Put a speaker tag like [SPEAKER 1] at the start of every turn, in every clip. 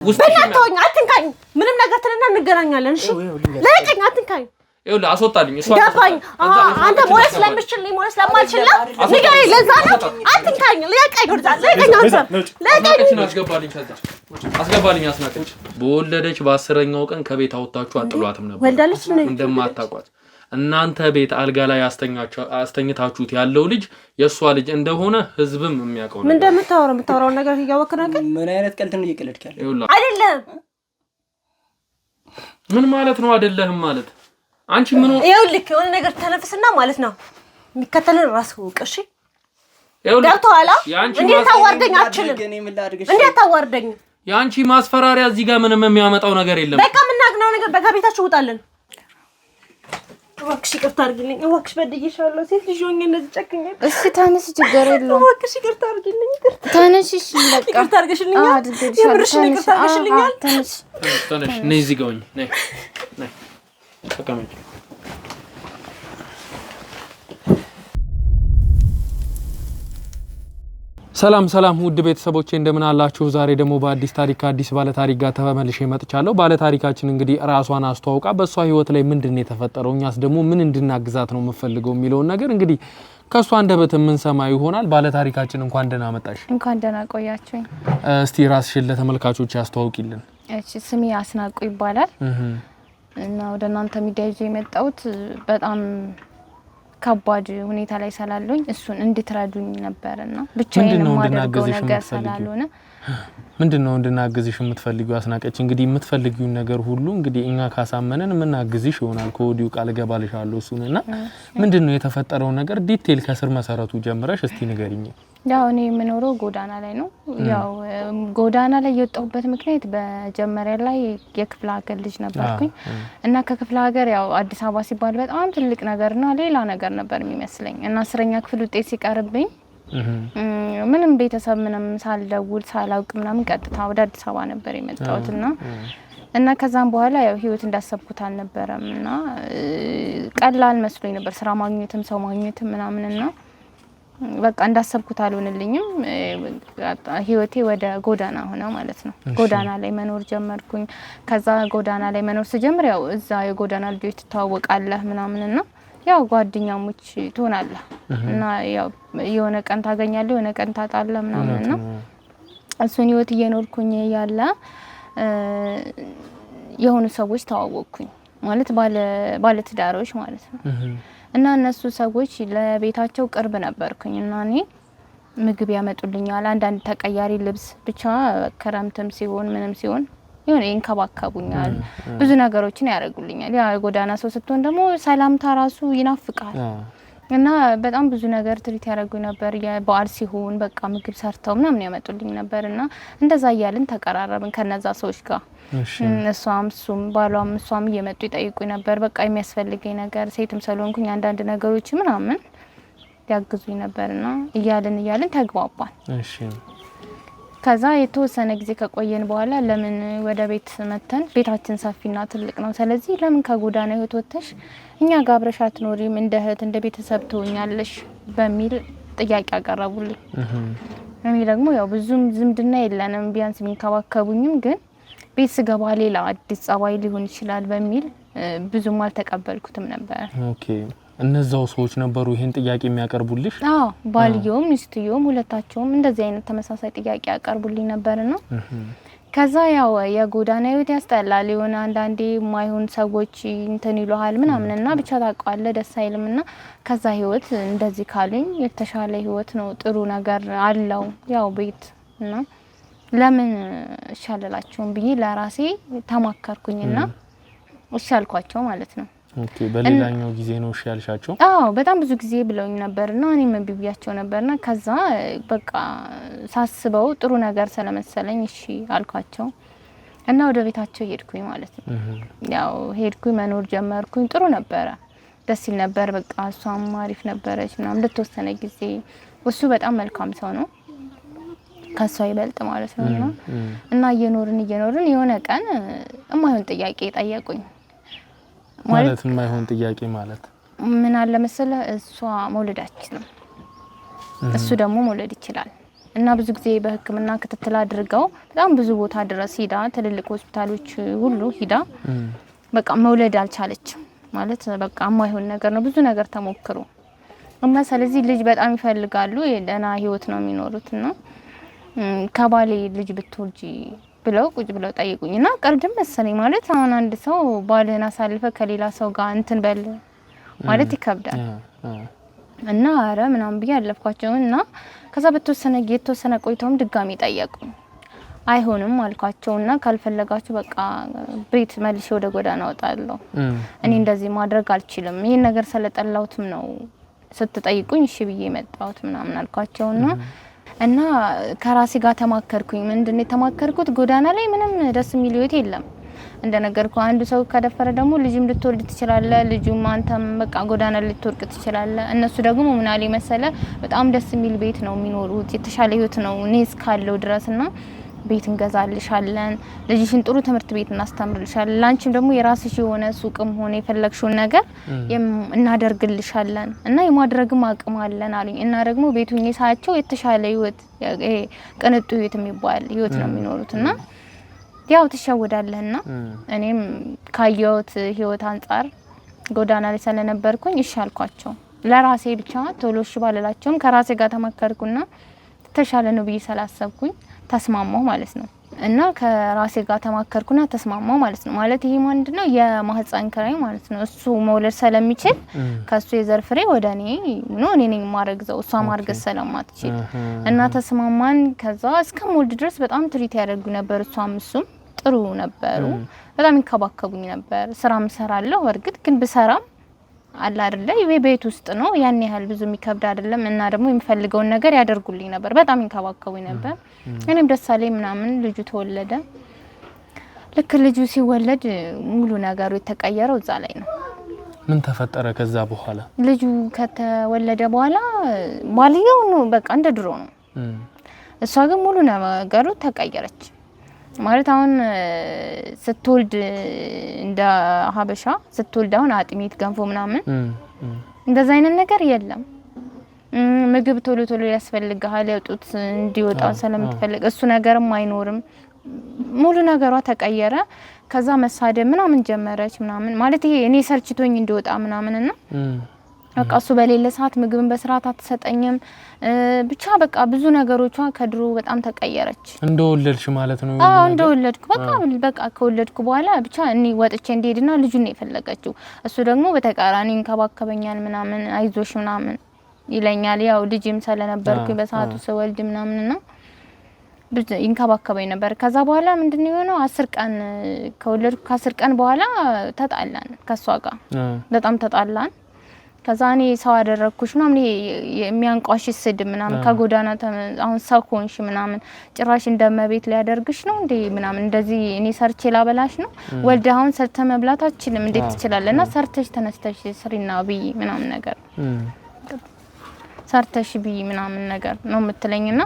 [SPEAKER 1] በእናትህ አትንካኝ ምንም ነገር ተለና እንገናኛለን እሺ ለቀኝ አትንካኝ
[SPEAKER 2] ይኸውልህ አስወጣልኝ እሷ
[SPEAKER 1] አንተ ሞለስ ለምትችልኝ ሞለስ ለማልችል ንገረኝ ለዛ ነው አትንካኝ ለቀኝ ወርዛለህ ለቀኝ አንተ
[SPEAKER 2] አስገባልኝ አስናቀች በወለደች በ10ኛው ቀን ከቤት አውጣችሁ አጥሏትም ነበር
[SPEAKER 1] ወልዳለች
[SPEAKER 2] እንደማታቋት እናንተ ቤት አልጋ ላይ አስተኛታችሁት ያለው ልጅ የሷ ልጅ እንደሆነ ህዝብም የሚያውቀው
[SPEAKER 1] ምን እንደምታወራው ነገር ያወከና
[SPEAKER 3] ምን አይነት ቀልድ ነው እየቀለድክ ያለው
[SPEAKER 1] አይደለም
[SPEAKER 2] ምን ማለት ነው አይደለም ማለት አንቺ ምን
[SPEAKER 1] ይኸውልህ የሆነ ነገር ተነፍስና ማለት ነው የሚከተልን ራስ ወቅሽ ገብቶሃል እንዴት ታዋርደኝ አትችልም እንዴት ታዋርደኝ
[SPEAKER 2] ያንቺ ማስፈራሪያ እዚህ ጋር ምንም የሚያመጣው ነገር የለም
[SPEAKER 1] በቃ ምናገናው ነገር በቃ ቤታችሁ ውጣልን ወክሽ ይቅርታ አድርግልኝ ወክሽ በድዬሻለሁ ሴት ልጅ ሆኜ እንደዚህ ጨክኜ
[SPEAKER 4] እሺ ታነሽ ችግር የለውም
[SPEAKER 1] ወክሽ ይቅርታ አድርግልኝ
[SPEAKER 4] ታነሽ እሺ በቃ
[SPEAKER 1] ይቅርታ አድርግሽልኛል የምርሽን ይቅርታ አድርግሽልኛል
[SPEAKER 2] ታነሽ ነይ እዚህ ጋር ሆኜ ነይ ተቀመጪ ሰላም ውድ ቤተሰቦቼ እንደምን አላችሁ ዛሬ ደግሞ በአዲስ ታሪክ አዲስ ባለ ታሪክ ጋር ተመልሼ መጥቻለሁ ባለ ታሪካችን እንግዲህ ራሷን አስተዋውቃ በሷ ህይወት ላይ ምንድነው የተፈጠረው እኛስ ደግሞ ምን እንድናግዛት ነው የምፈልገው የሚለው ነገር እንግዲህ ከሷ አንደበት ምን ሰማ ይሆናል ባለ ታሪካችን እንኳን ደህና መጣሽ
[SPEAKER 4] እንኳን ደህና ቆያችሁኝ
[SPEAKER 2] እስቲ ራስሽን ለተመልካቾች ያስተዋውቂልን
[SPEAKER 4] እሺ ስሜ አስናቁ ይባላል እና ወደ እናንተ ሚዲያ ይዤ የመጣሁት በጣም ከባድ ሁኔታ ላይ ሰላልኝ እሱን እንድትረዱኝ ነበርና ብቻዬን ማድረግ ነገር ሰላልሆነ
[SPEAKER 2] ምንድነው እንድናግዝሽ የምትፈልጊው አስናቀች እንግዲህ የምትፈልጊው ነገር ሁሉ እንግዲህ እኛ ካሳመነን ምናግዝሽ ይሆናል ኮዲው ቃል ገባልሻለሁ እሱንና ምንድነው የተፈጠረው ነገር ዲቴል ከስር መሰረቱ ጀምረሽ እስቲ ንገሪኝ
[SPEAKER 4] ያው እኔ የምኖረው ጎዳና ላይ ነው ያው ጎዳና ላይ የወጣሁበት ምክንያት በመጀመሪያ ላይ የክፍለ ሀገር ልጅ ነበርኩኝ እና ከክፍለ ሀገር ያው አዲስ አበባ ሲባል በጣም ትልቅ ነገርና ሌላ ነገር ነበር የሚመስለኝ እና 10ኛ ክፍል ውጤት ሲቀርብኝ ምንም ቤተሰብ ምንም ሳልደውል ሳላውቅ ምናምን ቀጥታ ወደ አዲስ አበባ ነበር የመጣሁትና እና ከዛም በኋላ ያው ህይወት እንዳሰብኩት አልነበረምና ቀላል መስሎኝ ነበር ስራ ማግኘትም ሰው ማግኘትም ምናምንና በቃ እንዳሰብኩት አልሆነልኝም ህይወቴ ወደ ጎዳና ሆነ ማለት ነው ጎዳና ላይ መኖር ጀመርኩኝ ከዛ ጎዳና ላይ መኖር ስጀምር ያው እዛ የጎዳና ልጆች ተዋወቃለህ ምናምንና ያው ጓደኛሞች ትሆናለህ እና ያው የሆነ ቀን ታገኛለህ የሆነ ቀን ታጣለህ ምናምንና እሱን ህይወት እየኖርኩኝ ያለ የሆኑ ሰዎች ተዋወቅኩኝ ማለት ባለ ትዳሮች ማለት ነው እና እነሱ ሰዎች ለቤታቸው ቅርብ ነበርኩኝ እና እኔ ምግብ ያመጡልኛል አንዳንድ ተቀያሪ ልብስ ብቻ ከረምትም ሲሆን ምንም ሲሆን ይሁን እንከባከቡኛል ብዙ ነገሮችን ያደርጉልኛል ያ ጎዳና ሰው ስትሆን ደግሞ ሰላምታ ራሱ ይናፍቃል እና በጣም ብዙ ነገር ትሪት ያደርጉኝ ነበር የበዓል ሲሆን በቃ ምግብ ሰርተው ምናምን ያመጡልኝ ነበርና እንደዛ ያያልን ተቀራረብን ከነዛ ሰዎች ጋር እሷም ባሏም እሷም እየመጡ ይጠይቁኝ ነበር በቃ የሚያስፈልገኝ ነገር ሴትም ስለሆንኩኝ አንዳንድ ነገሮች ምናምን ያግዙኝ ነበርና እያልን ተግባባን እሺ ከዛ የተወሰነ ጊዜ ከቆየን በኋላ ለምን ወደ ቤት መተን ቤታችን ሰፊና ትልቅ ነው ስለዚህ ለምን ከጎዳና ህይወት ወጥተሽ እኛ ጋር አብረሽ አትኖሪም እንደ እህት እንደ ቤተሰብ ትሆኛለሽ በሚል ጥያቄ አቀረቡልኝ እኔ ደግሞ ያው ብዙም ዝምድና የለንም ቢያንስ የሚንከባከቡኝም ግን ቤት ስገባ ሌላ አዲስ ጸባይ ሊሆን ይችላል በሚል ብዙም አልተቀበልኩትም ነበር
[SPEAKER 2] ኦኬ እነዛው ሰዎች ነበሩ ይሄን ጥያቄ የሚያቀርቡልሽ
[SPEAKER 4] አዎ ባልየውም ሚስትየውም ሁለታቸውም እንደዚህ አይነት ተመሳሳይ ጥያቄ ያቀርቡልኝ ነበርና ከዛ ያው የጎዳና ህይወት ያስጠላል የሆነ አንዳንዴ ማይሆን ሰዎች እንትን ይሏል ምናምንና ብቻ ታውቃለህ ደስ አይልምና ከዛ ህይወት እንደዚህ ካሉኝ የተሻለ ህይወት ነው ጥሩ ነገር አለው ያው ቤት እና ለምን ሻለላችሁም ብዬ ለራሴ ተማከርኩኝና እሻልኳቸው ማለት ነው
[SPEAKER 2] ኦኬ በሌላኛው ጊዜ ነው ያልሻቸው
[SPEAKER 4] አዎ በጣም ብዙ ጊዜ ብለውኝ ነበርና እኔም ቢቢያቸው ነበርና ከዛ በቃ ሳስበው ጥሩ ነገር ስለመሰለኝ እሺ አልኳቸው እና ወደ ቤታቸው ሄድኩኝ ማለት ነው ያው ሄድኩኝ መኖር ጀመርኩኝ ጥሩ ነበር ደስ ይል ነበር በቃ እሷም አሪፍ ነበረች ምናምን ለተወሰነ ጊዜ እሱ በጣም መልካም ሰው ነው ከሷ ይበልጥ ማለት ነውና እና እየኖርን የሆነ ቀን የማይሆን ጥያቄ ጠየቁኝ
[SPEAKER 2] ማለት የማይሆን ጥያቄ ማለት
[SPEAKER 4] ምን አለ መሰለ እሷ መውለድ አትችልም እሱ ደግሞ መውለድ ይችላል እና ብዙ ጊዜ በህክምና ክትትል አድርገው በጣም ብዙ ቦታ ድረስ ሄዳ ትልልቅ ሆስፒታሎች ሁሉ ሄዳ በቃ መውለድ አልቻለችም ማለት በቃ የማይሆን ነገር ነው ብዙ ነገር ተሞክሮ እና ስለዚህ ልጅ በጣም ይፈልጋሉ የደና ህይወት ነው የሚኖሩትና ከባሌ ልጅ ብትወልጂ ብለው ቁጭ ብለው ጠይቁኝና ቀልድም መሰለኝ ማለት አሁን አንድ ሰው ባልህን አሳልፈ ከሌላ ሰው ጋር እንትን በል ማለት ይከብዳል እና አረ ምናምን ብዬ አለፍኳቸውና ከዛ የተወሰነ ቆይተውም ድጋሚ ጠየቁኝ አይሆንም አልኳቸውና ካልፈለጋችሁ በቃ ቤት መልሼ ወደ ጎዳና ወጣለሁ እኔ እንደዚህ ማድረግ አልችልም ይሄን ነገር ስለጠላውትም ነው ስትጠይቁኝ እሺ ብዬ መጣሁት ምናምን አልኳቸውና እና ከራሴ ጋር ተማከርኩኝ ምንድነው ተማከርኩት ጎዳና ላይ ምንም ደስ የሚል ህይወት የለም እንደነገርኩ አንዱ ሰው ከደፈረ ደግሞ ልጅም ልትወልድ ትችላለህ ልጁም አንተም በቃ ጎዳና ልትወርቅ ትችላለህ እነሱ ደግሞ ምን አለ መሰለ በጣም ደስ የሚል ቤት ነው የሚኖሩት የተሻለ ህይወት ነው እኔስ ካለው ድረስና ቤት እንገዛልሻለን ልጅሽን ጥሩ ትምህርት ቤት እናስተምርልሻለን ላንቺም ደግሞ የራስሽ የሆነ ሱቅም ሆነ የፈለግሽው ነገር እናደርግልሻለን እና የማድረግም አቅም አለን አሉኝ እና ደግሞ ቤቱኝ ሳያቸው የተሻለ ህይወት ቅንጡ ህይወት የሚባል ህይወት ነው የሚኖሩትና ያው ተሸወዳለህና እኔም ካየሁት ህይወት አንፃር ጎዳና ላይ ስለነበርኩኝ እሺ አልኳቸው ለራሴ ብቻ ቶሎሽ ባለላቸውም ከራሴ ጋር ተመከርኩና ተሻለ ነው ብዬ ሰላሰብኩኝ ተስማማው ማለት ነው እና ከራሴ ጋር ተማከርኩና ተስማማው ማለት ነው ማለት ይሄ ምንድነው የማህፀን ክራይ ማለት ነው እሱ መውለድ ስለሚችል ከሱ የዘር ፍሬ ወደኔ ነው እኔ ነኝ ማረግዘው እሷ ማርገዝ ስለማትችል እና ተስማማን ከዛ እስከሞልድ ድረስ በጣም ትሪት ያደርጉ ነበር እሷም እሱም ጥሩ ነበሩ በጣም ይንከባከቡኝ ነበር ስራም ሰራለሁ እርግጥ ግን ብሰራም አላ አይደለ ቤት ውስጥ ነው ያን ያህል ብዙ የሚከብድ አይደለም እና ደግሞ የሚፈልገው ነገር ያደርጉልኝ ነበር በጣም ይንከባከቡኝ ነበር እኔም ደሳለኝ ምናምን ልጁ ተወለደ ልክ ልጁ ሲወለድ ሙሉ ነገሩ የተቀየረው እዛ ላይ ነው
[SPEAKER 2] ምን ተፈጠረ ከዛ በኋላ
[SPEAKER 4] ልጁ ከተወለደ በኋላ ባልየው ነው በቃ እንደ ድሮ ነው እሷ ግን ሙሉ ነገሩ ተቀየረች ማለት አሁን ስትወልድ እንደ ሀበሻ ስትወልድ አሁን አጥሚት ገንፎ ምናምን እንደዛ አይነት ነገር የለም ምግብ ቶሎ ቶሎ ያስፈልጋል ያውጡት እንዲወጣ ስለምትፈልግ እሱ ነገርም አይኖርም ሙሉ ነገሯ ተቀየረ ከዛ መሳደብ ምናምን ጀመረች ምናምን ማለት ይሄ እኔ ሰልችቶኝ እንዲወጣ ምናምንና በቃ እሱ በሌለ ሰዓት ምግብን በስርዓት አትሰጠኝም ብቻ በቃ ብዙ ነገሮቿ ከድሮ በጣም ተቀየረች
[SPEAKER 2] እንደወለድሽ ማለት ነው
[SPEAKER 4] አዎ እንደወለድኩ በቃ ከወለድኩ በኋላ ብቻ እኔ ወጥቼ እንድሄድና ልጁን ነው የፈለገችው እሱ ደግሞ በተቃራኒ እንከባከበኛል ምናምን አይዞሽ ምናምን ይለኛል ያው ልጅም ስለነበርኩ በሰዓቱ ሰወልድ ምናምንና ይንከባከበኝ ነበር ከዛ በኋላ ምንድነው የሆነው 10 ቀን ከወለድኩ ከ10 ቀን በኋላ ተጣላን ከሷ ጋር በጣም ተጣላን ከዛ እኔ ሰው አደረኩሽ ምናምን የሚያንቋሽ ስድብ ምናምን ከጎዳና አሁን ሰው ሆንሽ ምናምን ጭራሽ እንደመቤት ሊያደርግሽ ነው እንዴ ምናምን እንደዚህ እኔ ሰርቼ ላበላሽ ነው ወልደ አሁን ሰርተ መብላት አትችልም እንዴት ትችላለና ሰርተሽ ተነስተሽ ስሪና ብይ ምናምን ነገር ሰርተሽ ብይ ምናምን ነገር ነው የምትለኝና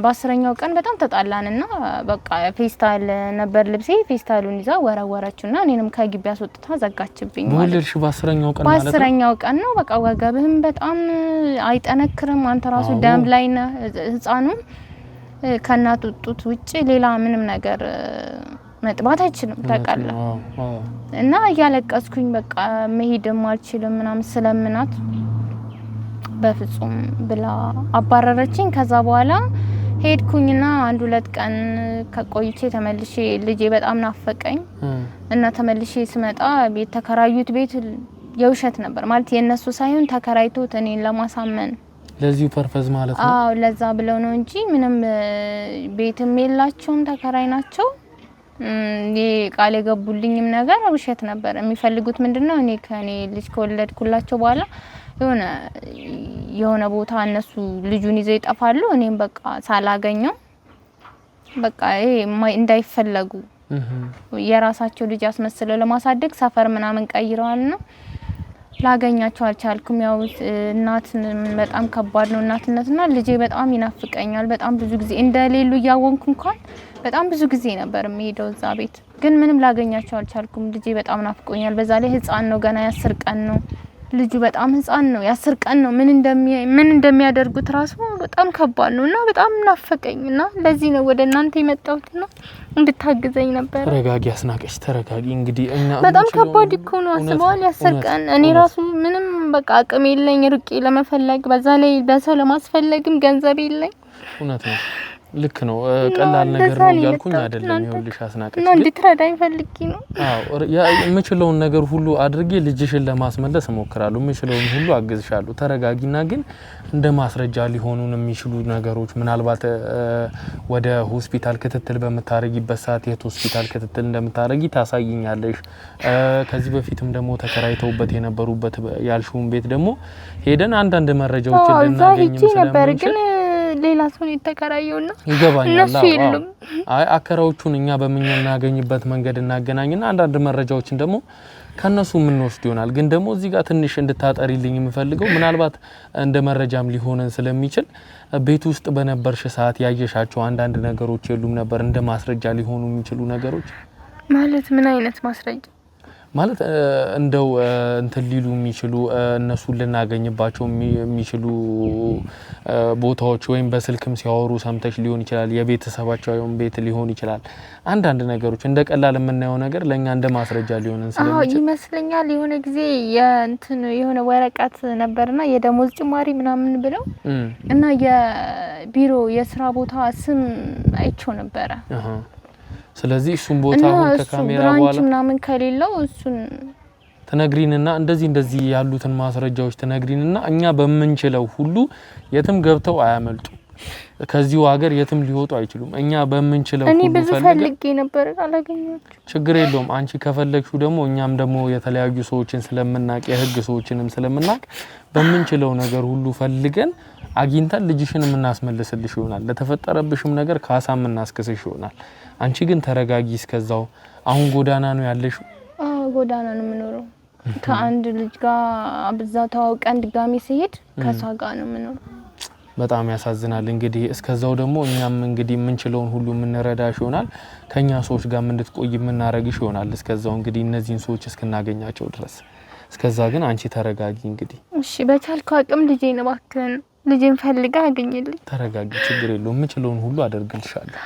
[SPEAKER 4] በ10ኛው ቀን በጣም ተጣላንና በቃ ፌስታል ነበር ልብሴ ፌስታሉን ይዛ ወረወረችና እኔንም ከግቢ አስወጥታ ዘጋችብኝ
[SPEAKER 2] ወልልሽ በ10ኛው ቀን ማለት ነው
[SPEAKER 4] በ10ኛው ቀን ነው በቃ ወገብህም በጣም አይጠነክርም አንተ ራሱ ደም ላይ ነህ ህፃኑ ከናቱ ጡት ውጪ ሌላ ምንም ነገር መጥባት አይችልም ታውቃለህ እና ያለቀስኩኝ በቃ መሄድም አልችልም ምናምን ስለምናት በፍጹም ብላ አባረረችኝ ከዛ በኋላ ሄድኩኝና 1-2 ቀን ከቆይቼ ተመልሼ ልጄ በጣም ናፈቀኝ እና ተመልሼ ስመጣ ቤት ተከራዩት ቤት የውሸት ነበር ማለት የነሱ ሳይሆን ተከራይቶት እኔን ለማሳመን
[SPEAKER 2] ለዚሁ ፐርፐዝ ማለት ነው
[SPEAKER 4] አዎ ለዛ ብለው ነው እንጂ ምንም ቤትም የላቸውም ተከራይ ናቸው ቃል የገቡልኝም ነገር ውሸት ነበር የሚፈልጉት ምንድነው እኔ ከኔ ልጅ ከወለድኩላቸው በኋላ የሆነ ቦታ እነሱ ልጁን ይዘው ይጣፋሉ እኔም በቃ ሳላገኘው በቃ ይሄ እንዳይፈለጉ የራሳቸው ልጅ አስመስለው ለማሳደግ ሰፈር ምናምን ቀይረዋልና ላገኛቸው አልቻልኩም ያው እናት በጣም ከባድ ነው እናትነትና ልጄ በጣም ይናፍቀኛል በጣም ብዙ ጊዜ እንደሌሉ ያወንኩ እንኳን በጣም ብዙ ጊዜ ነበር የሚሄደው እዛ ቤት ግን ምንም ላገኛቸው አልቻልኩም ልጄ በጣም ናፍቆኛል በዛ ላይ ህፃን ነው ገና የ10 ቀን ነው ልጁ በጣም ህፃን ነው 10 ቀን ነው ምን እንደሚያደርጉት ራሱ በጣም ከባድ ነውና በጣም ናፈቀኝና ለዚህ ነው ወደ እናንተ የመጣሁትና እንድታግዘኝ ነበር።
[SPEAKER 2] ተረጋጊ አስናቀሽ ተረጋጊ። እንግዲህ እኛ
[SPEAKER 4] በጣም ከባድ እኮ ነው አስበዋል 10 ቀን እኔ ራሱ ምንም በቃ አቅም የለኝ ርቄ ለመፈለግ በዛ ላይ በሰው ለማስፈለግም ገንዘብ የለኝ።
[SPEAKER 2] እውነት ነው ልክ ነው ቀላል ነገር ነው ያልኩኝ አይደለም ይኸውልሽ አስናቀሽ
[SPEAKER 4] ነው እንድትረዳኝ ፈልጊ ነው።
[SPEAKER 2] አዎ የምችለውን ነገር ሁሉ አድርጌ ልጅሽን ለማስመለስ እሞክራለሁ የምችለውን ሁሉ አግዝሻለሁ። ተረጋጊና ግን እንደ ማስረጃ ሊሆኑን የሚችሉ ነገሮች ምናልባት ወደ ሆስፒታል ክትትል በመታረጊበት ሰዓት የት ሆስፒታል ክትትል እንደምታረጊ ታሳይኛለሽ። ከዚህ በፊትም ደግሞ ተከራይተውበት የነበሩበት ያልሽውን ቤት ደግሞ ሄደን አንዳንድ መረጃዎችን ልናገኝ
[SPEAKER 4] ነበር ግን ሌላ ሰው የተከራየውና
[SPEAKER 2] ይገባኛል። አይ አከራዎቹን እኛ በመናገኝበት መንገድ እናገናኝና አንዳንድ መረጃዎችን ደግሞ ከነሱ ምን ወስድ ይሆናል። ግን ደግሞ እዚህ ጋር ትንሽ እንድታጠሪልኝ የምፈልገው ምናልባት እንደ መረጃም ሊሆነን ስለሚችል ቤት ውስጥ በነበርሽ ሰዓት ያየሻቸው አንዳንድ ነገሮች የሉም ነበር እንደ ማስረጃ ሊሆኑ የሚችሉ ነገሮች?
[SPEAKER 4] ማለት ምን አይነት ማስረጃ?
[SPEAKER 2] ማለት እንደው እንትን ሊሉ የሚችሉ እነሱን ልናገኝባቸው የሚችሉ ቦታዎች ወይም በስልክም ሲያወሩ ሰምተሽ ሊሆን ይችላል የቤተሰባቸውን ቤት ሊሆን ይችላል። አንዳንድ ነገሮች እንደ ቀላል የምናየው ነገር ለኛ እንደ ማስረጃ ሊሆነን ስለሚችል
[SPEAKER 4] ይመስለኛል የሆነ ጊዜ የሆነ ወረቀት ነበርና የደሞዝ ጭማሪ ምናምን ብለው እና የቢሮ የስራ ቦታ ስም አይቼው ነበረ።
[SPEAKER 2] ስለዚህ እሱን ቦታ አሁን ከካሜራ በኋላ
[SPEAKER 4] ምናምን ከሌለው እሱን
[SPEAKER 2] ተነግሪንና እንደዚህ ያሉትን ማስረጃዎች ተነግሪንና እኛ በመንችለው ሁሉ የትም ገብተው አያመልጡ ከዚሁ ሀገር የትም ሊወጡ አይችሉም። እኛ በመንችለው ሁሉ
[SPEAKER 4] እኔ ብዙ ፈልጌ ነበር አላገኘሁት።
[SPEAKER 2] ችግር የለውም አንቺ ከፈለግሽው ደግሞ እኛም ደግሞ የተለያዩ ሰዎችን ስለምናቅ የህግ ሰዎችንም ስለምናቅ በመንችለው ነገር ሁሉ ፈልገን አግኝተን ልጅሽን እናስመልስልሽ ይሆናል። ለተፈጠረብሽም ነገር ካሳም እናስከስሽ ይሆናል። አንቺ ግን ተረጋጊ እስከዛው። አሁን ጎዳና ነው ያለሽው?
[SPEAKER 4] ጎዳና ነው የምኖረው ከአንድ ልጅ ጋር አብዛው ተዋውቀን ድጋሚ ሲሄድ ከሷ ጋር ነው የምኖረው።
[SPEAKER 2] በጣም ያሳዝናል። እንግዲህ እስከዛው ደግሞ እኛም እንግዲህ የምንችለውን ሁሉ የምንረዳሽ ይሆናል። ከኛ ሰዎች ጋር እንድትቆይ የምናረግሽ ይሆናል እስከዛው እንግዲህ እነዚህን ሰዎች እስክናገኛቸው ድረስ። እስከዛ ግን አንቺ ተረጋጊ እንግዲህ።
[SPEAKER 4] እሺ በቻልከው አቅም ልጄን እባክህን ልጄን ፈልጋ አገኘልኝ።
[SPEAKER 2] ተረጋጊ ችግር የለውም የምችለውን ሁሉ አደርግልሻለሁ።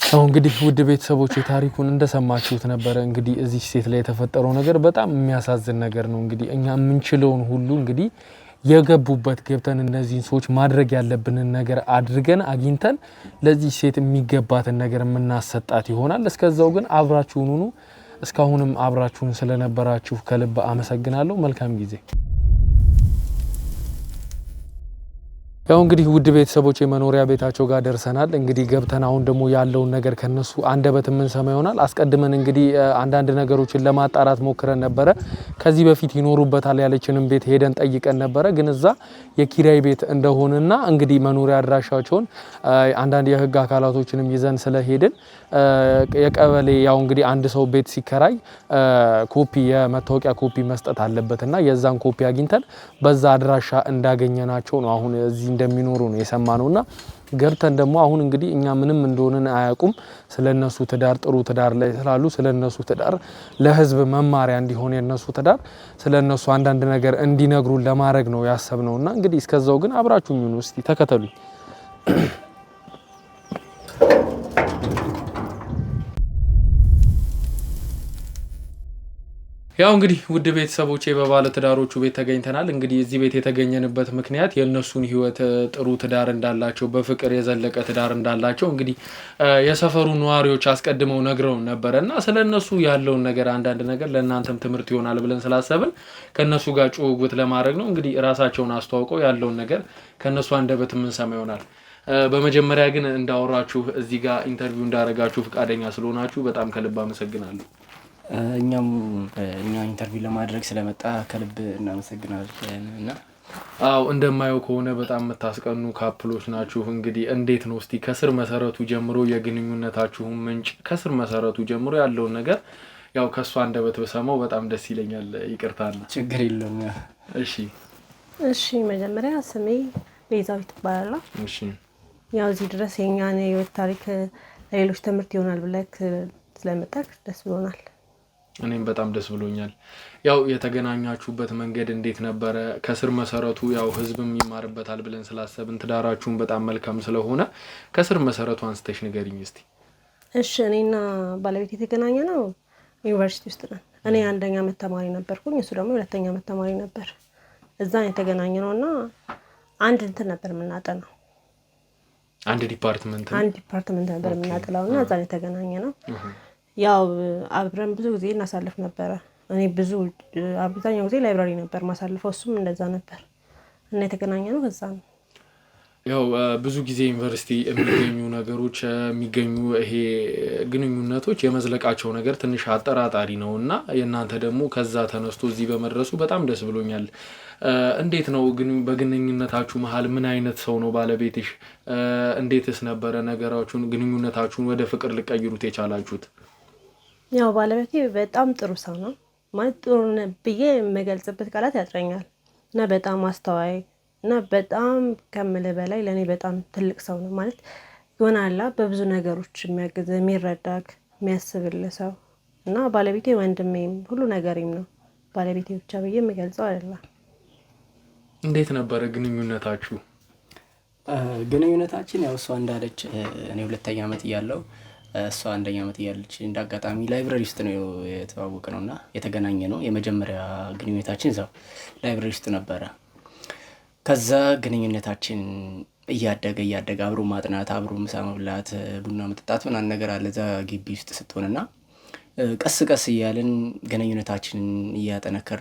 [SPEAKER 2] አሁን እንግዲህ ውድ ቤተሰቦች ታሪኩን እንደሰማችሁት ነበር። እንግዲህ እዚህ ሴት ላይ የተፈጠረው ነገር በጣም የሚያሳዝን ነገር ነው። እንግዲህ እኛ የምንችለውን ሁሉ እንግዲህ የገቡበት ገብተን እነዚህን ሰዎች ማድረግ ያለብንን ነገር አድርገን አግኝተን ለዚህ ሴት የሚገባትን ነገር የምናሰጣት ይሆናል። እስከዛው ግን አብራችሁን ሁኑ። እስካሁንም አብራችሁን ስለነበራችሁ ከልብ አመሰግናለሁ። መልካም ጊዜ። ያው እንግዲህ ውድ ቤተሰቦች የመኖሪያ ቤታቸው ጋር ደርሰናል። እንግዲህ ገብተን አሁን ደግሞ ያለውን ነገር ከነሱ አንደበት ምን ሰማ ይሆናል። አስቀድመን እንግዲህ አንዳንድ ነገሮችን ለማጣራት ሞክረን ነበረ። ከዚህ በፊት ይኖሩበታል ያለችንን ቤት ሄደን ጠይቀን ነበረ። ግን እዛ የኪራይ ቤት እንደሆነና እንግዲህ መኖሪያ አድራሻቸውን አንዳንድ የህግ አካላቶችንም ይዘን ስለሄድን የቀበሌ ያው እንግዲህ አንድ ሰው ቤት ሲከራይ ኮፒ የመታወቂያ ኮፒ መስጠት አለበትና የዛን ኮፒ አግኝተን በዛ አድራሻ እንዳገኘናቸው ነው አሁን እዚህ እንደሚኖሩ ነው የሰማነውና ገብተን ደግሞ አሁን እንግዲህ እኛ ምንም እንደሆነን አያውቁም። ስለነሱ ትዳር ጥሩ ትዳር ላይ ስላሉ ስለነሱ ትዳር ለህዝብ መማሪያ እንዲሆን የነሱ ትዳር ስለነሱ አንዳንድ ነገር እንዲነግሩን ለማድረግ ነው ያሰብነውና እንግዲህ እስከዛው ግን አብራችሁኝ ነው። እስቲ ተከተሉኝ። ያው እንግዲህ ውድ ቤተሰቦቼ በባለ ትዳሮቹ ቤት ተገኝተናል። እንግዲህ እዚህ ቤት የተገኘንበት ምክንያት የነሱን ህይወት ጥሩ ትዳር እንዳላቸው በፍቅር የዘለቀ ትዳር እንዳላቸው እንግዲህ የሰፈሩ ነዋሪዎች አስቀድመው ነግረው ነበርና ስለነሱ ያለውን ነገር አንዳንድ ነገር ለእናንተም ትምህርት ይሆናል ብለን ስላሰብን ከነሱ ጋር ጭውውት ለማድረግ ነው። እንግዲህ ራሳቸውን አስተዋውቀው ያለውን ነገር ከነሱ አንደበት ምን ሰማ ይሆናል። በመጀመሪያ ግን እንዳወራችሁ እዚህ ጋር ኢንተርቪው እንዳረጋችሁ ፍቃደኛ ስለሆናችሁ በጣም ከልብ አመሰግናለሁ።
[SPEAKER 3] እኛም ኢንተርቪው ለማድረግ ስለመጣ ከልብ እናመሰግናለን። እና
[SPEAKER 2] አው እንደማየው ከሆነ በጣም መታስቀኑ ካፕሎች ናችሁ። እንግዲህ እንዴት ነው እስቲ ከስር መሰረቱ ጀምሮ የግንኙነታችሁ ምንጭ ከስር መሰረቱ ጀምሮ ያለው ነገር ያው ከሷ አንደበት በሰማው በጣም ደስ ይለኛል። ይቅርታና
[SPEAKER 3] ችግር የለውም።
[SPEAKER 2] እሺ
[SPEAKER 1] መጀመሪያ ስሜ ቤዛዊት ይባላል።
[SPEAKER 2] እሺ
[SPEAKER 1] ያው እዚህ ድረስ የኛን የህይወት ታሪክ ለሌሎች ትምህርት ይሆናል ብለክ ስለመጣክ ደስ ብሎናል።
[SPEAKER 2] እኔም በጣም ደስ ብሎኛል። ያው የተገናኛችሁበት መንገድ እንዴት ነበረ? ከስር መሰረቱ ያው ህዝብም ይማርበታል ብለን ስላሰብን ትዳራችሁን በጣም መልካም ስለሆነ ከስር መሰረቱ አንስተሽ ንገሪኝ እስቲ።
[SPEAKER 1] እሺ እኔና ባለቤት የተገናኘ ነው ዩኒቨርሲቲ ውስጥ ነን። እኔ አንደኛ ዓመት ተማሪ ነበርኩኝ፣ እሱ ደግሞ ሁለተኛ ዓመት ተማሪ ነበር። እዛ የተገናኘ ነውና አንድ እንትን ነበር የምናጠናው፣
[SPEAKER 2] አንድ ዲፓርትመንት
[SPEAKER 1] ነበር የምናጠናውና እዛ የተገናኘ ነው። ያው አብረን ብዙ ጊዜ እናሳልፍ ነበረ። እኔ አብዛኛው ጊዜ ላይብራሪ ነበር ማሳልፈው፣ እሱም እንደዛ ነበር እና የተገናኘ ነው ከዛ ነው።
[SPEAKER 2] ያው ብዙ ጊዜ ዩኒቨርሲቲ የሚገኙ ነገሮች የሚገኙ ይሄ ግንኙነቶች የመዝለቃቸው ነገር ትንሽ አጠራጣሪ ነው እና የእናንተ ደግሞ ከዛ ተነስቶ እዚህ በመድረሱ በጣም ደስ ብሎኛል። እንዴት ነው ግን በግንኙነታችሁ መሀል ምን አይነት ሰው ነው ባለቤትሽ? እንዴትስ ነበረ ነገራችሁን ግንኙነታችሁን ወደ ፍቅር ልቀይሩት የቻላችሁት?
[SPEAKER 1] ያው ባለቤቴ በጣም ጥሩ ሰው ነው ማለት ጥሩ ብዬ የምገልጽበት ቃላት ያጥረኛል እና በጣም አስተዋይ እና በጣም ከምልህ በላይ ለእኔ በጣም ትልቅ ሰው ነው ማለት ይሆናላ። በብዙ ነገሮች የሚያግዝ የሚረዳግ የሚያስብልህ ሰው እና ባለቤቴ ወንድሜም ሁሉ ነገሬም ነው። ባለቤቴ ብቻ ብዬ የምገልጸው አይደለም።
[SPEAKER 2] እንዴት ነበረ ግንኙነታችሁ?
[SPEAKER 3] ግንኙነታችን ያው እሷ እንዳለች እኔ ሁለተኛ ዓመት እያለሁ እሷ አንደኛ ዓመት እያለች እንዳጋጣሚ ላይብራሪ ውስጥ ነው የተዋወቅነው እና የተገናኘ ነው። የመጀመሪያ ግንኙነታችን እዛው ላይብራሪ ውስጥ ነበረ። ከዛ ግንኙነታችን እያደገ አብሮ ማጥናት፣ አብሮ ምሳ መብላት፣ ቡና መጠጣት ምናምን ነገር አለ እዛ ግቢ ውስጥ ስትሆንና ቀስ ቀስ እያልን ግንኙነታችንን እያጠነከር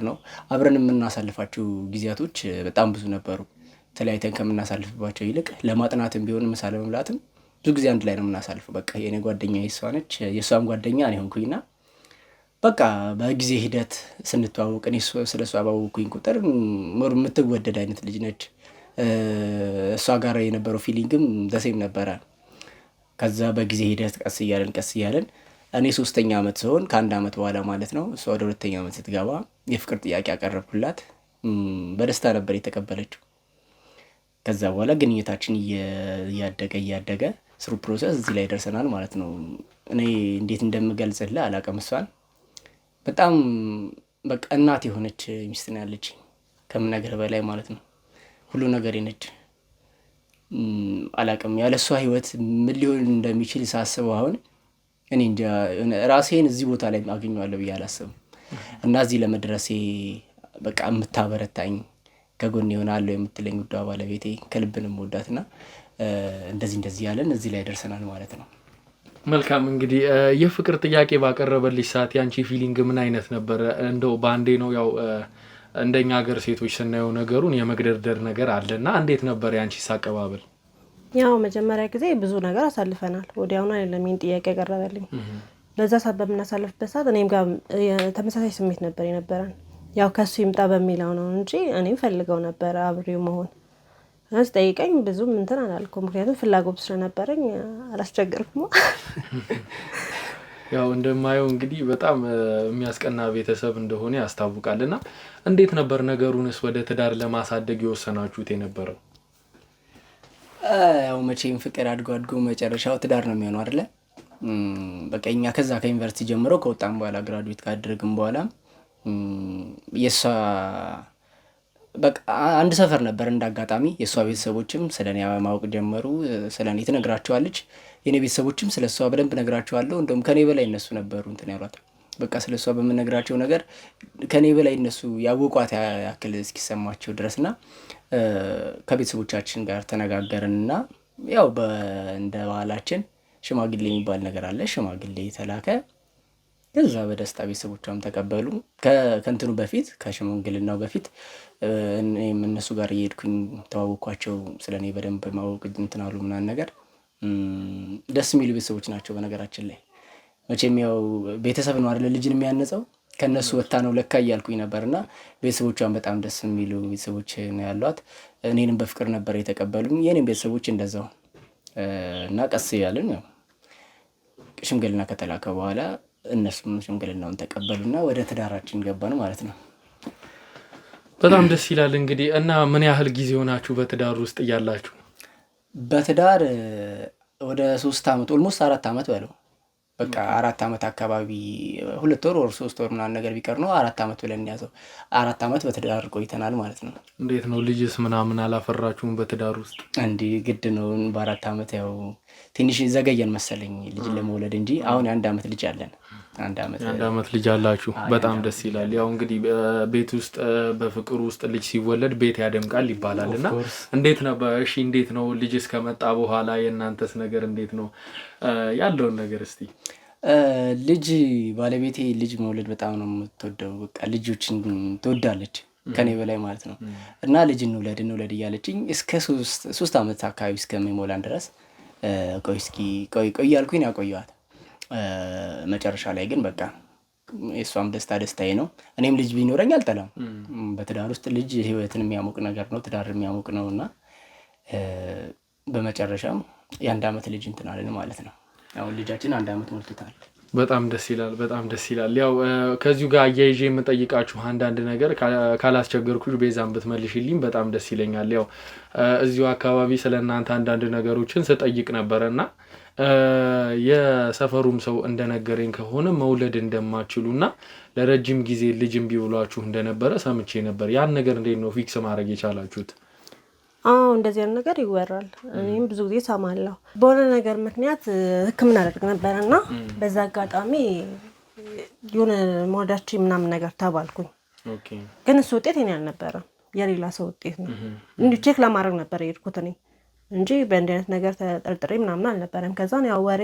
[SPEAKER 3] ነው አብረን የምናሳልፋቸው ጊዜያቶች በጣም ብዙ ነበሩ። ተለያይተን ከምናሳልፍባቸው ይልቅ ለማጥናትም ቢሆን ምሳ ለመብላትም ብዙ ጊዜ አንድ ላይ ነው የምናሳልፈው። በቃ የኔ ጓደኛ የሷ ነች፣ የሷም ጓደኛ እኔ ሆንኩኝና በቃ በጊዜ ሂደት ስንተዋወቅ እኔ ስለሷ ባወኩኝ ቁጥር የምትወደድ አይነት ልጅ ነች። እሷ ጋር የነበረው ፊሊንግም ዘሴም ነበረ። ከዛ በጊዜ ሂደት ቀስ እያለን እኔ 3ኛ ዓመት ሲሆን ከአንድ ዓመት በኋላ ማለት ነው እሷ ወደ 2ኛ ዓመት ስትገባ የፍቅር ጥያቄ አቀረብኩላት። በደስታ ነበር የተቀበለችው። ከዛ በኋላ ግንኙነታችን እያደገ ስሩ ፕሮሰስ እዚህ ላይ ደርሰናል ማለት ነው። እኔ እንዴት እንደምገልጽልህ አላውቅም። እሷን በጣም በቃ እናት የሆነች ሚስት ነው ያለችኝ ከምን ነገር በላይ ማለት ነው። ሁሉ ነገር ነች። አላውቅም ያለሷ ህይወት ምን ሊሆን እንደሚችል ሳስበው አሁን እኔ እንጃ ራሴን እዚህ ቦታ ላይ አገኘዋለሁ ብዬ አላስብም። እና እዚህ ለመድረሴ በቃ የምታበረታኝ ከጎን ይሆናል የምትለኝ ውዷ ባለቤቴ ከልብንም ወዳትና እንደዚህ ያለን እዚህ ላይ ደርሰናል ማለት ነው።
[SPEAKER 2] መልካም እንግዲህ የፍቅር ጥያቄ ባቀረበልሽ ሰዓት ያንቺ ፊሊንግ ምን አይነት ነበር? እንደው ባንዴ ነው ያው እንደኛ ሀገር ሴቶች ስናየው ነገሩን የመግደርደር ነገር አለና እንዴት ነበር ያንቺስ አቀባበል?
[SPEAKER 1] ያው መጀመሪያ ጊዜ ብዙ ነገር አሳልፈናል። ወዲያውኑ አይደለም ይሄን ጥያቄ ያቀረበልኝ። ለዛ ሰዓት በምናሳልፍበት ሰዓት እኔም ጋር ተመሳሳይ ስሜት ነበር የነበረን። ያው ከሱ ይምጣ በሚለው ነው እንጂ እኔም ፈልገው ነበር አብሬው መሆን። ጠይቀኝ ብዙም እንትን አላልኩም፣ ምክንያቱም ፍላጎት ስለነበረኝ አላስቸገርኩም።
[SPEAKER 2] ያው እንደማየው እንግዲህ በጣም የሚያስቀና ቤተሰብ እንደሆነ ያስታውቃልና እንዴት ነበር ነገሩንስ ወደ ትዳር ለማሳደግ የወሰናችሁት የነበረው?
[SPEAKER 3] ያው መቼም ፍቅር አድጎ መጨረሻው ትዳር ነው የሚሆነው አይደለ? በቃ እኛ ከዛ ከዩኒቨርሲቲ ጀምሮ ከወጣን በኋላ ግራጁዌት ካደረግን በኋላ የሷ በቃ አንድ ሰፈር ነበር እንዳጋጣሚ። የሷ ቤተሰቦችም ስለኔ ማወቅ ጀመሩ። ስለኔ ትነግራቸዋለች፣ የኔ ቤተሰቦችም ስለሷ በደንብ ነግራቸዋለሁ። እንደውም ከኔ በላይ እነሱ ነበሩ እንትን ያሏት። በቃ ስለሷ በመነግራቸው ነገር ከኔ በላይ እነሱ ያወቋት ያክል እስኪሰማቸው ድረስና ከቤተሰቦቻችን ጋር ተነጋገርንና ያው እንደ ባህላችን ሽማግሌ የሚባል ነገር አለ። ሽማግሌ ተላከ። ከዛ በደስታ ቤተሰቦቿም ተቀበሉ። ከእንትኑ በፊት ከሽምግልናው በፊት እኔም እነሱ ጋር እየሄድኩኝ ተዋወቅኳቸው። ስለኔ በደንብ ማወቅ እንትን አሉ ምናምን ነገር ደስ የሚሉ ቤተሰቦች ናቸው። በነገራችን ላይ መቼም ያው ቤተሰብ ነው አይደል ልጅን የሚያነጸው። ከነሱ ወጣ ነው ለካ እያልኩኝ ነበርና ቤተሰቦቿን በጣም ደስ የሚሉ ቤተሰቦች ነው ያሏት። እኔንም በፍቅር ነበር የተቀበሉኝ፣ የኔም ቤተሰቦች እንደዛው እና ቀስ ያለን ያው ሽምግልና ከተላከ በኋላ እነሱም ሽምግልናውን ተቀበሉና ወደ ትዳራችን ገባን ማለት ነው።
[SPEAKER 2] በጣም ደስ ይላል። እንግዲህ እና ምን ያህል ጊዜ ሆናችሁ በትዳር ውስጥ እያላችሁ?
[SPEAKER 3] በትዳር ወደ 3 ዓመት ኦልሞስት 4 ዓመት በለው በቃ 4 አመት አካባቢ 2 ወር ወር 3 ወር ምናምን ነገር ቢቀር ነው 4 አመት ብለን ያዘው 4 አመት በትዳር ቆይተናል ማለት ነው።
[SPEAKER 2] እንዴት ነው ልጅስ ምናምን አላፈራችሁም በትዳር ውስጥ?
[SPEAKER 3] እንዴ ግድ ነው በ4 አመት ያው ትንሽ ዘገየን መሰለኝ ልጅ ለመውለድ እንጂ አሁን የ1 አመት ልጅ አለን። 1
[SPEAKER 2] አመት ልጅ አላችሁ። በጣም ደስ ይላል። ያው እንግዲህ ቤት ውስጥ በፍቅር ውስጥ ልጅ ሲወለድ ቤት ያደምቃል ይባላልና እንዴት ነበር? እሺ እንዴት ነው ልጅስ ከመጣ በኋላ የእናንተስ ነገር እንዴት ነው ያለውን ነገር እስቲ?
[SPEAKER 3] ልጅ ባለቤቴ ልጅ መውለድ በጣም ነው የምትወደው። በቃ ልጆችን ትወዳለች ከኔ በላይ ማለት ነው። እና ልጅ እንውለድ እያለችኝ እስከ 3 አመት አካባቢ እስከሚሞላን ድረስ ቆይ እያልኩኝ ያቆየዋት። መጨረሻ ላይ ግን በቃ የእሷም ደስታዬ ነው። እኔም ልጅ ቢኖረኝ አልጠላም። በትዳር ውስጥ ልጅ ህይወትን የሚያሞቅ ነገር ነው፣ ትዳር የሚያሞቅ ነው እና በመጨረሻም የ1 አመት ልጅ እንትን አለን ማለት ነው። አሁን ልጃችን 1 አመት ሞልቶታል።
[SPEAKER 2] በጣም ደስ ይላል። ያው ከዚሁ ጋር አያይዤ የምጠይቃችሁ አንዳንድ ነገር ካላስቸገርኩሽ ቤዛን ብትመልሽልኝ በጣም ደስ ይለኛል። ያው እዚሁ አካባቢ ስለእናንተ አንዳንድ ነገሮችን ስጠይቅ ነበረና የሰፈሩም ሰው እንደነገረኝ ከሆነ መውለድ እንደማትችሉና ለረጅም ጊዜ ልጅም ቢውላችሁ እንደነበረ ሰምቼ ነበር። ያን ነገር እንዴት ነው ፊክስ ማድረግ የቻላችሁት?
[SPEAKER 1] እንደዚህ አይነት ነገር ይወራል። እኔም ብዙ ጊዜ ሰማለሁ። በሆነ ነገር ምክንያት ሕክምና አደርግ ነበርና በዛ አጋጣሚ የሆነ ሞዳችን ምናምን ነገር ተባልኩኝ። ግን እሱ ውጤት እኔ አልነበረም፣ የሌላ ሰው ውጤት ነው። እንዲሁ ቼክ ለማድረግ ነበር የሄድኩት እኔ እንጂ በእንዲህ አይነት ነገር ተጠርጥሬ ምናምን አልነበረም። ከዛን ያው ወሬ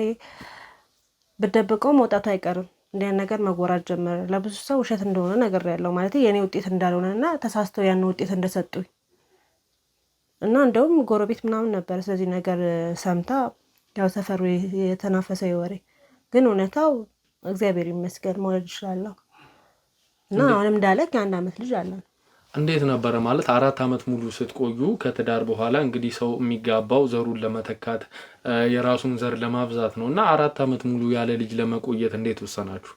[SPEAKER 1] ብደብቀው መውጣቱ አይቀርም። እንዲህ አይነት ነገር መወራት ጀመረ። ለብዙ ሰው ውሸት እንደሆነ ነገር ያለው ማለት የኔ ውጤት እንዳልሆነና ተሳስተው ያን ውጤት እንደሰጡኝ እና እንደውም ጎረቤት ምናምን ነበር ስለዚህ ነገር ሰምታ ያው ሰፈሩ የተናፈሰ ወሬ። ግን እውነታው እግዚአብሔር ይመስገን መውለድ እችላለሁ እና አሁንም እንዳለክ የ1 አመት ልጅ አለን።
[SPEAKER 2] እንዴት ነበረ ማለት 4 አመት ሙሉ ስትቆዩ ከትዳር በኋላ እንግዲህ ሰው የሚጋባው ዘሩን ለመተካት የራሱን ዘር ለማብዛት ነው እና 4 አመት ሙሉ ያለ ልጅ ለመቆየት እንዴት ወሰናችሁ?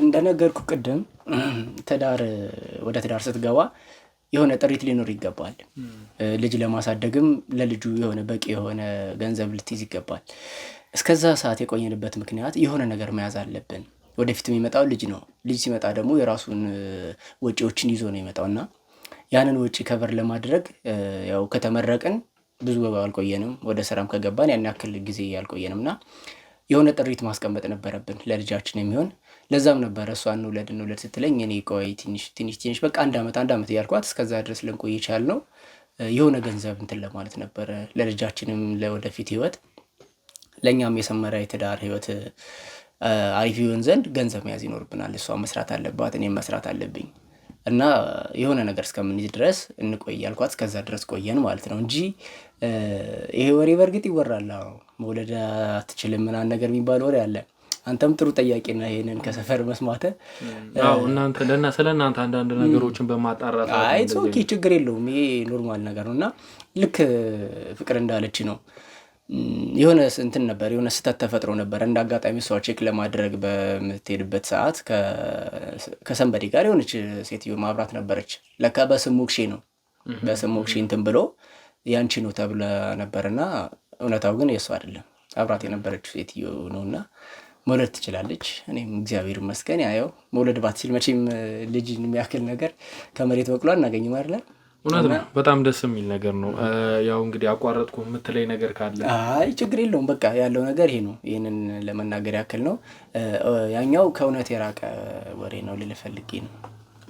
[SPEAKER 3] እንደነገርኩ ቅድም ወደ ትዳር ስትገባ የሆነ ጥሪት ሊኖር ይገባል። ልጅ ለማሳደግም ለልጁ የሆነ በቂ የሆነ ገንዘብ ልትይዝ ይገባል። እስከዛ ሰዓት የቆየንበት ምክንያት የሆነ ነገር መያዝ አለብን። ወደፊት የሚመጣው ልጅ ነው። ልጅ ሲመጣ ደግሞ የራሱን ወጪዎችን ይዞ ነው የሚመጣውና ያንን ወጪ ከቨር ለማድረግ ያው ከተመረቅን ብዙ አልቆየንም፣ ወደ ስራም ከገባን ያን ያክል ጊዜ አልቆየንምና የሆነ ጥሪት ማስቀመጥ ነበረብን ለልጃችን የሚሆን። ለዛም ነበር እሷ እንውለድ ስትለኝ እኔ ቆይ ትንሽ በቃ 1 አመት እያልኳት እስከዛ ድረስ ልንቆይ ይቻልነው የሆነ ገንዘብ እንትን ለማለት ነበረ ለልጃችንም ለወደፊት ህይወት ለኛም የሰመረ የትዳር ህይወት አሪፍ ይሆን ዘንድ ገንዘብ መያዝ ይኖርብናል። እሷ መስራት አለባት፣ እኔም መስራት አለብኝ እና የሆነ ነገር እስከምንይዝ ድረስ እንቆይ ያልኳት እስከዛ ድረስ ቆየን ማለት ነው እንጂ ይሄ ወሬ በእርግጥ ይወራል። መውለድ አትችልም ምናምን ነገር የሚባል ወሬ አለ። አንተም ጥሩ ጠያቂ ነህ ይሄንን ከሰፈር መስማት።
[SPEAKER 2] እናንተ ስለእናንተ አንዳንድ ነገሮችን በማጣራት
[SPEAKER 3] ኦኬ ችግር የለውም ይሄ ኖርማል ነገር ነውና ልክ ፍቅር እንዳለች ነው። የሆነ እንትን ነበር የሆነ ስህተት ተፈጥሮ ነበር። እንደ አጋጣሚ እሷ ቼክ ለማድረግ በምትሄድበት ሰዓት ከሰንበዲ ጋር የሆነች ሴትዮ ማብራት ነበረች። ለካ በስሞክሼ ነው በስሞክሼ እንትን ብሎ ያንቺ ነው ተብለ ነበርና እውነታው ግን የእሷ አይደለም። አብራት የነበረችው ሴትዮ ነውና መውለድ ትችላለች። እኔም እግዚአብሔር ይመስገን ያው መውለድ ባትችል መቼም ልጅ የሚያክል ነገር ከመሬት በቅሎ አናገኝም አይደል?
[SPEAKER 2] እውነት ነው። በጣም ደስ የሚል ነገር ነው። ያው እንግዲህ አቋረጥኩ የምትለኝ ነገር ካለ?
[SPEAKER 3] አይ ችግር የለውም። በቃ ያለው ነገር ይሄ ነው። ይሄንን ለመናገር ያክል ነው። ያኛው ከእውነት የራቀ ወሬ ነው ልልህ ፈልጌ ነው።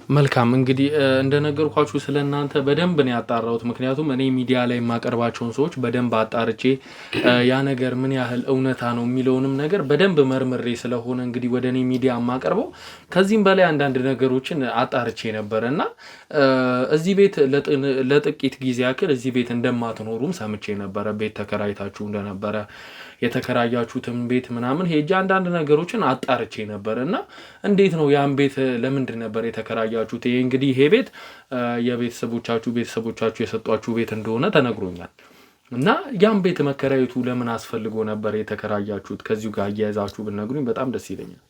[SPEAKER 2] መልካም እንግዲህ እንደነገርኳችሁ ስለእናንተ በደንብ ነው ያጣራሁት። ምክንያቱም እኔ ሚዲያ ላይ የማቀርባቸውን ሰዎች በደንብ አጣርቼ ያ ነገር ምን ያህል እውነታ ነው የሚለውንም ነገር በደንብ መርምሬ ስለሆነ እንግዲህ ወደ እኔ ሚዲያ የማቀርበው ከዚህም በላይ አንዳንድ ነገሮችን አጣርቼ ነበረ እና እዚህ ቤት ለጥቂት ጊዜ ያክል እዚህ ቤት እንደማትኖሩም ሰምቼ ነበረ። ቤት ተከራይታችሁ እንደነበረ የተከራያችሁትን ቤት ምናምን ሄጄ አንዳንድ ነገሮችን አጣርቼ ነበር እና እንዴት ነው ያን ቤት ለምንድን ነበር የተከራያችሁት? ይሄ እንግዲህ ይሄ ቤት ቤተሰቦቻችሁ የሰጧችሁ ቤት እንደሆነ ተነግሮኛል እና ያን ቤት መከራየቱ ለምን አስፈልጎ ነበር የተከራያችሁት? ከዚሁ ጋር አያይዛችሁ ብትነግሩኝ በጣም ደስ ይለኛል።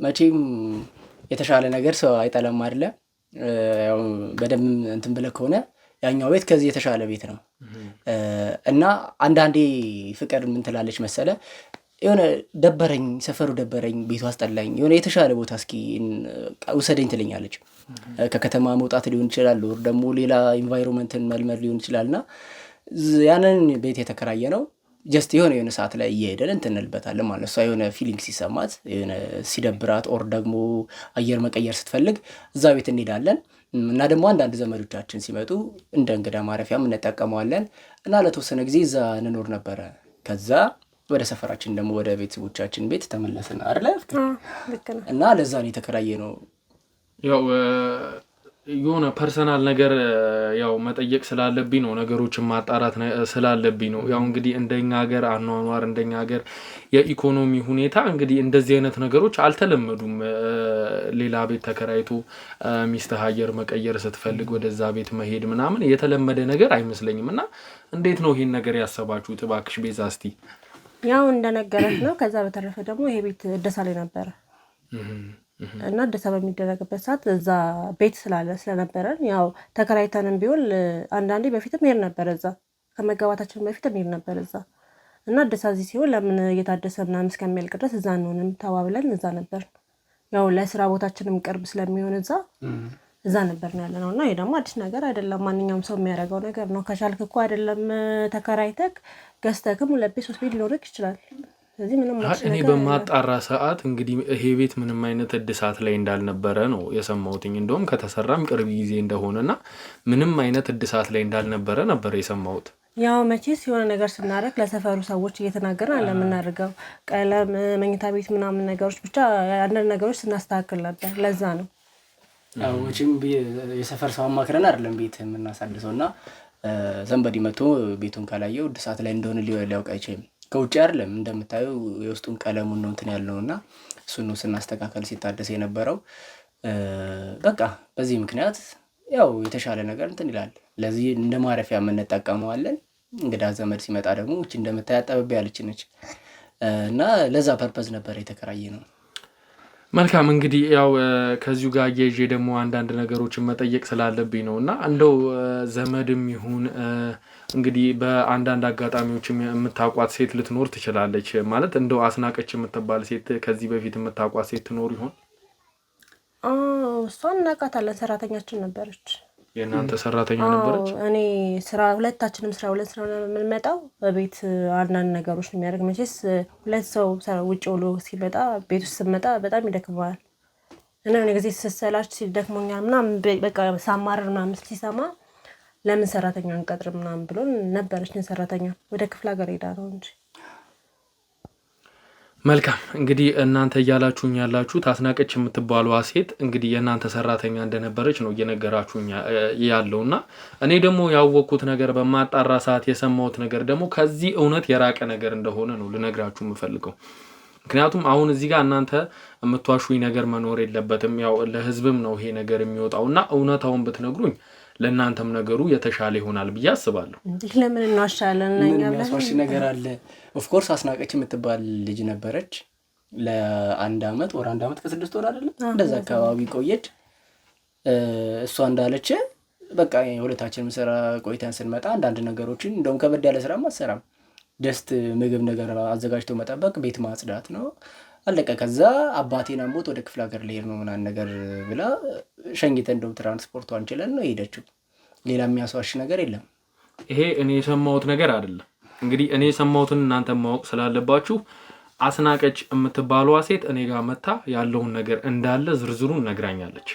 [SPEAKER 3] መቼም የተሻለ ነገር ሰው አይጠላም አይደለ? ያው በደንብ እንትን ብለህ ከሆነ ያኛው ቤት ከዚህ የተሻለ ቤት ነው እና አንዳንዴ ፍቅር ምን ትላለች መሰለ የሆነ ደበረኝ ሰፈሩ ደበረኝ ቤቱ አስጠላኝ የሆነ የተሻለ ቦታ እስኪ ውሰደኝ ትለኛለች ከከተማ መውጣት ሊሆን ይችላል ወር ደግሞ ሌላ ኢንቫይሮንመንትን መልመድ ሊሆን ይችላልና ያንን ቤት የተከራየ ነው ጀስት የሆነ ሰዓት ላይ እየሄደን እንትንልበታለን ማለት ነው የሆነ ፊሊንግ ሲሰማት የሆነ ሲደብራት ኦር ደግሞ አየር መቀየር ስትፈልግ እዛ ቤት እንሄዳለን እና ደግሞ አንዳንድ ዘመዶቻችን ሲመጡ እንደ እንግዳ ማረፊያም እንጠቀመዋለን እና ለተወሰነ ጊዜ እዛ እንኖር ነበረ ከዛ ወደ ሰፈራችን ደግሞ ወደ ቤተሰቦቻችን ቤት ተመለስን አይደል እና ለዛ ነው የተከራየ ነው
[SPEAKER 2] ያው የሆነ ፐርሰናል ነገር ያው መጠየቅ ስላለብኝ ነው ነገሮችን ማጣራት ስላለብኝ ነው ያው እንግዲህ እንደኛ ሀገር አኗኗር እንደኛ ሀገር የኢኮኖሚ ሁኔታ እንግዲህ እንደዚህ አይነት ነገሮች አልተለመዱም ሌላ ቤት ተከራይቶ ሚስት ሀየር መቀየር ስትፈልግ ወደዛ ቤት መሄድ ምናምን የተለመደ ነገር አይመስለኝምና እንዴት ነው ይሄን ነገር ያሰባችሁት እባክሽ ቤዛ እስቲ
[SPEAKER 1] ያው እንደነገረች ነው ከዛ በተረፈ ደግሞ ይሄ ቤት እደሳ ላይ ነበር እና እደሳ በሚደረግበት ሰዓት እዛ ቤት ስለነበረን ያው ተከራይተንም ቢሆን አንዳንዴ በፊትም ሄድ ነበር እዛ ከመጋባታችን በፊትም ሄድ ነበር እዛ እና እደሳ እዚህ ሲሆን ለምን እየታደሰ ምናምን እስከሚያልቅ ድረስ እዛ እንሆንም ተባብለን እዛ ነበር ያው ለስራ ቦታችንም ቅርብ ስለሚሆን እዛ ነበር ነው ያለነው እና ይሄ ደግሞ አዲስ ነገር አይደለም ማንኛውም ሰው የሚያደርገው ነገር ነው ከቻልክ እኮ አይደለም ተከራይተክ ገዝተክም 2 ቤት 3 ቤት ሊኖርክ ይችላል ስለዚህ ምንም ማለት
[SPEAKER 2] እኔ በማጣራ ሰዓት እንግዲህ ይሄ ቤት ምንም አይነት እድሳት ላይ እንዳልነበረ ነው የሰማሁትኝ እንደውም ከተሰራም ቅርብ ጊዜ እንደሆነና ምንም አይነት እድሳት ላይ እንዳልነበረ ነበር የሰማሁት
[SPEAKER 1] ያው መቼስ የሆነ ነገር ስናደርግ ለሰፈሩ ሰዎች እየተናገርን አለ የምናደርገው ቀለም መኝታ ቤት ምናምን ነገሮች ብቻ አንዳንድ ነገሮች ስናስተካክል ነበር ለዛ ነው
[SPEAKER 3] አው ወጪም የሰፈር ሰው አማክረን አይደለም ቤት የምናሳድሰውና ዘንበዲ መቶ ቤቱን ካላየው እድሳት ላይ እንደሆነ ሊያውቅ አይችልም ከውጭ አይደለም እንደምታዩ የውስጡን ቀለሙን ነው እንትን ያለውና እሱን ነው ስናስተካከል ሲታደስ የነበረው በቃ በዚህ ምክንያት ያው የተሻለ ነገር እንትን ይላል ለዚህ እንደ ማረፊያ የምንጠቀመዋለን እንግዳ ዘመድ ሲመጣ ደግሞ እቺ እንደምታያጠበብ ያለች ነች እና ለዛ ፐርፐዝ ነበር የተከራየ ነው
[SPEAKER 2] መልካም እንግዲህ ያው ከዚሁ ጋር እየጄ ደግሞ አንዳንድ ነገሮችን መጠየቅ ስላለብኝ ነውና እንደው ዘመድም ይሁን እንግዲህ በአንዳንድ አጋጣሚዎች የምታቋት ሴት ልትኖር ትችላለች ማለት እንደው አስናቀች የምትባል ሴት ከዚህ በፊት የምታቋት ሴት ትኖር ይሆን
[SPEAKER 1] እሷን እናቃታለን ሰራተኛችን ነበረች
[SPEAKER 2] የናንተ ሰራተኛ ነበረች
[SPEAKER 1] እኔ ስራ ሁለታችንም ስራ ሁለት ስራ የምንመጣው በቤት አንዳንድ ነገሮች የሚያደርግ መቼስ ሁለት ሰው ውጭ ውሎ ሲመጣ ቤት ውስጥ ሲመጣ በጣም ይደክማል እና እኔ ጊዜ ስሰላች ሲደክሞኛል ምናምን በቃ ሳማረር ምናምን ሲሰማ ለምን ሰራተኛ እንቀጥር ምናምን ብሎ ነበረች ሰራተኛ ወደ ክፍለ ሀገር ሄዳ ነው እንጂ
[SPEAKER 2] መልካም እንግዲህ እናንተ ያላችሁኝ ያላችሁት አስናቀች የምትባለው ሴት እንግዲህ የናንተ ሰራተኛ እንደነበረች ነው እየነገራችሁኝ ያለውና እኔ ደግሞ ያወቅኩት ነገር በማጣራ ሰዓት የሰማሁት ነገር ደግሞ ከዚህ እውነት የራቀ ነገር እንደሆነ ነው ልነግራችሁ የምፈልገው ምክንያቱም አሁን እዚህ ጋር እናንተ የምትዋሹኝ ነገር መኖር የለበትም ያው ለህዝብም ነው ይሄ ነገር የሚወጣውና እውነታውን ብትነግሩኝ ለእናንተም ነገሩ የተሻለ ይሆናል ብዬ አስባለሁ
[SPEAKER 1] እንዴ ለምን እናሻለን እኛ
[SPEAKER 3] ያስዋሽ ነገር አለ ኦፍ ኮርስ አስናቀች የምትባል ልጅ ነበረች ለአንድ አመት ወር አንድ አመት ከ6 ወር አይደለም እንደዛ አካባቢ ቆየች እሷ እንዳለች በቃ የሁለታችንም ስራ ቆይተን ስንመጣ አንዳንድ ነገሮችን እንደውም ከበድ ያለ ስራ ማሰራም ጀስት ምግብ ነገር አዘጋጅቶ መጠበቅ ቤት ማጽዳት ነው አለቀ ከዛ አባቴና ሞት ወደ ክፍለ ሀገር ልሄድ ነው ምናን ነገር ብላ ሸንጊተን እንደውም ትራንስፖርቱ አንችለን ነው ሄደችው ሌላ የሚያስዋሽ ነገር የለም
[SPEAKER 2] ይሄ እኔ የሰማሁት ነገር አይደለም እንግዲህ እኔ የሰማሁትን እናንተ ማወቅ ስላለባችሁ አስናቀች የምትባለው ሴት እኔ ጋር መጣ ያለውን ነገር እንዳለ ዝርዝሩን ነግራኛለች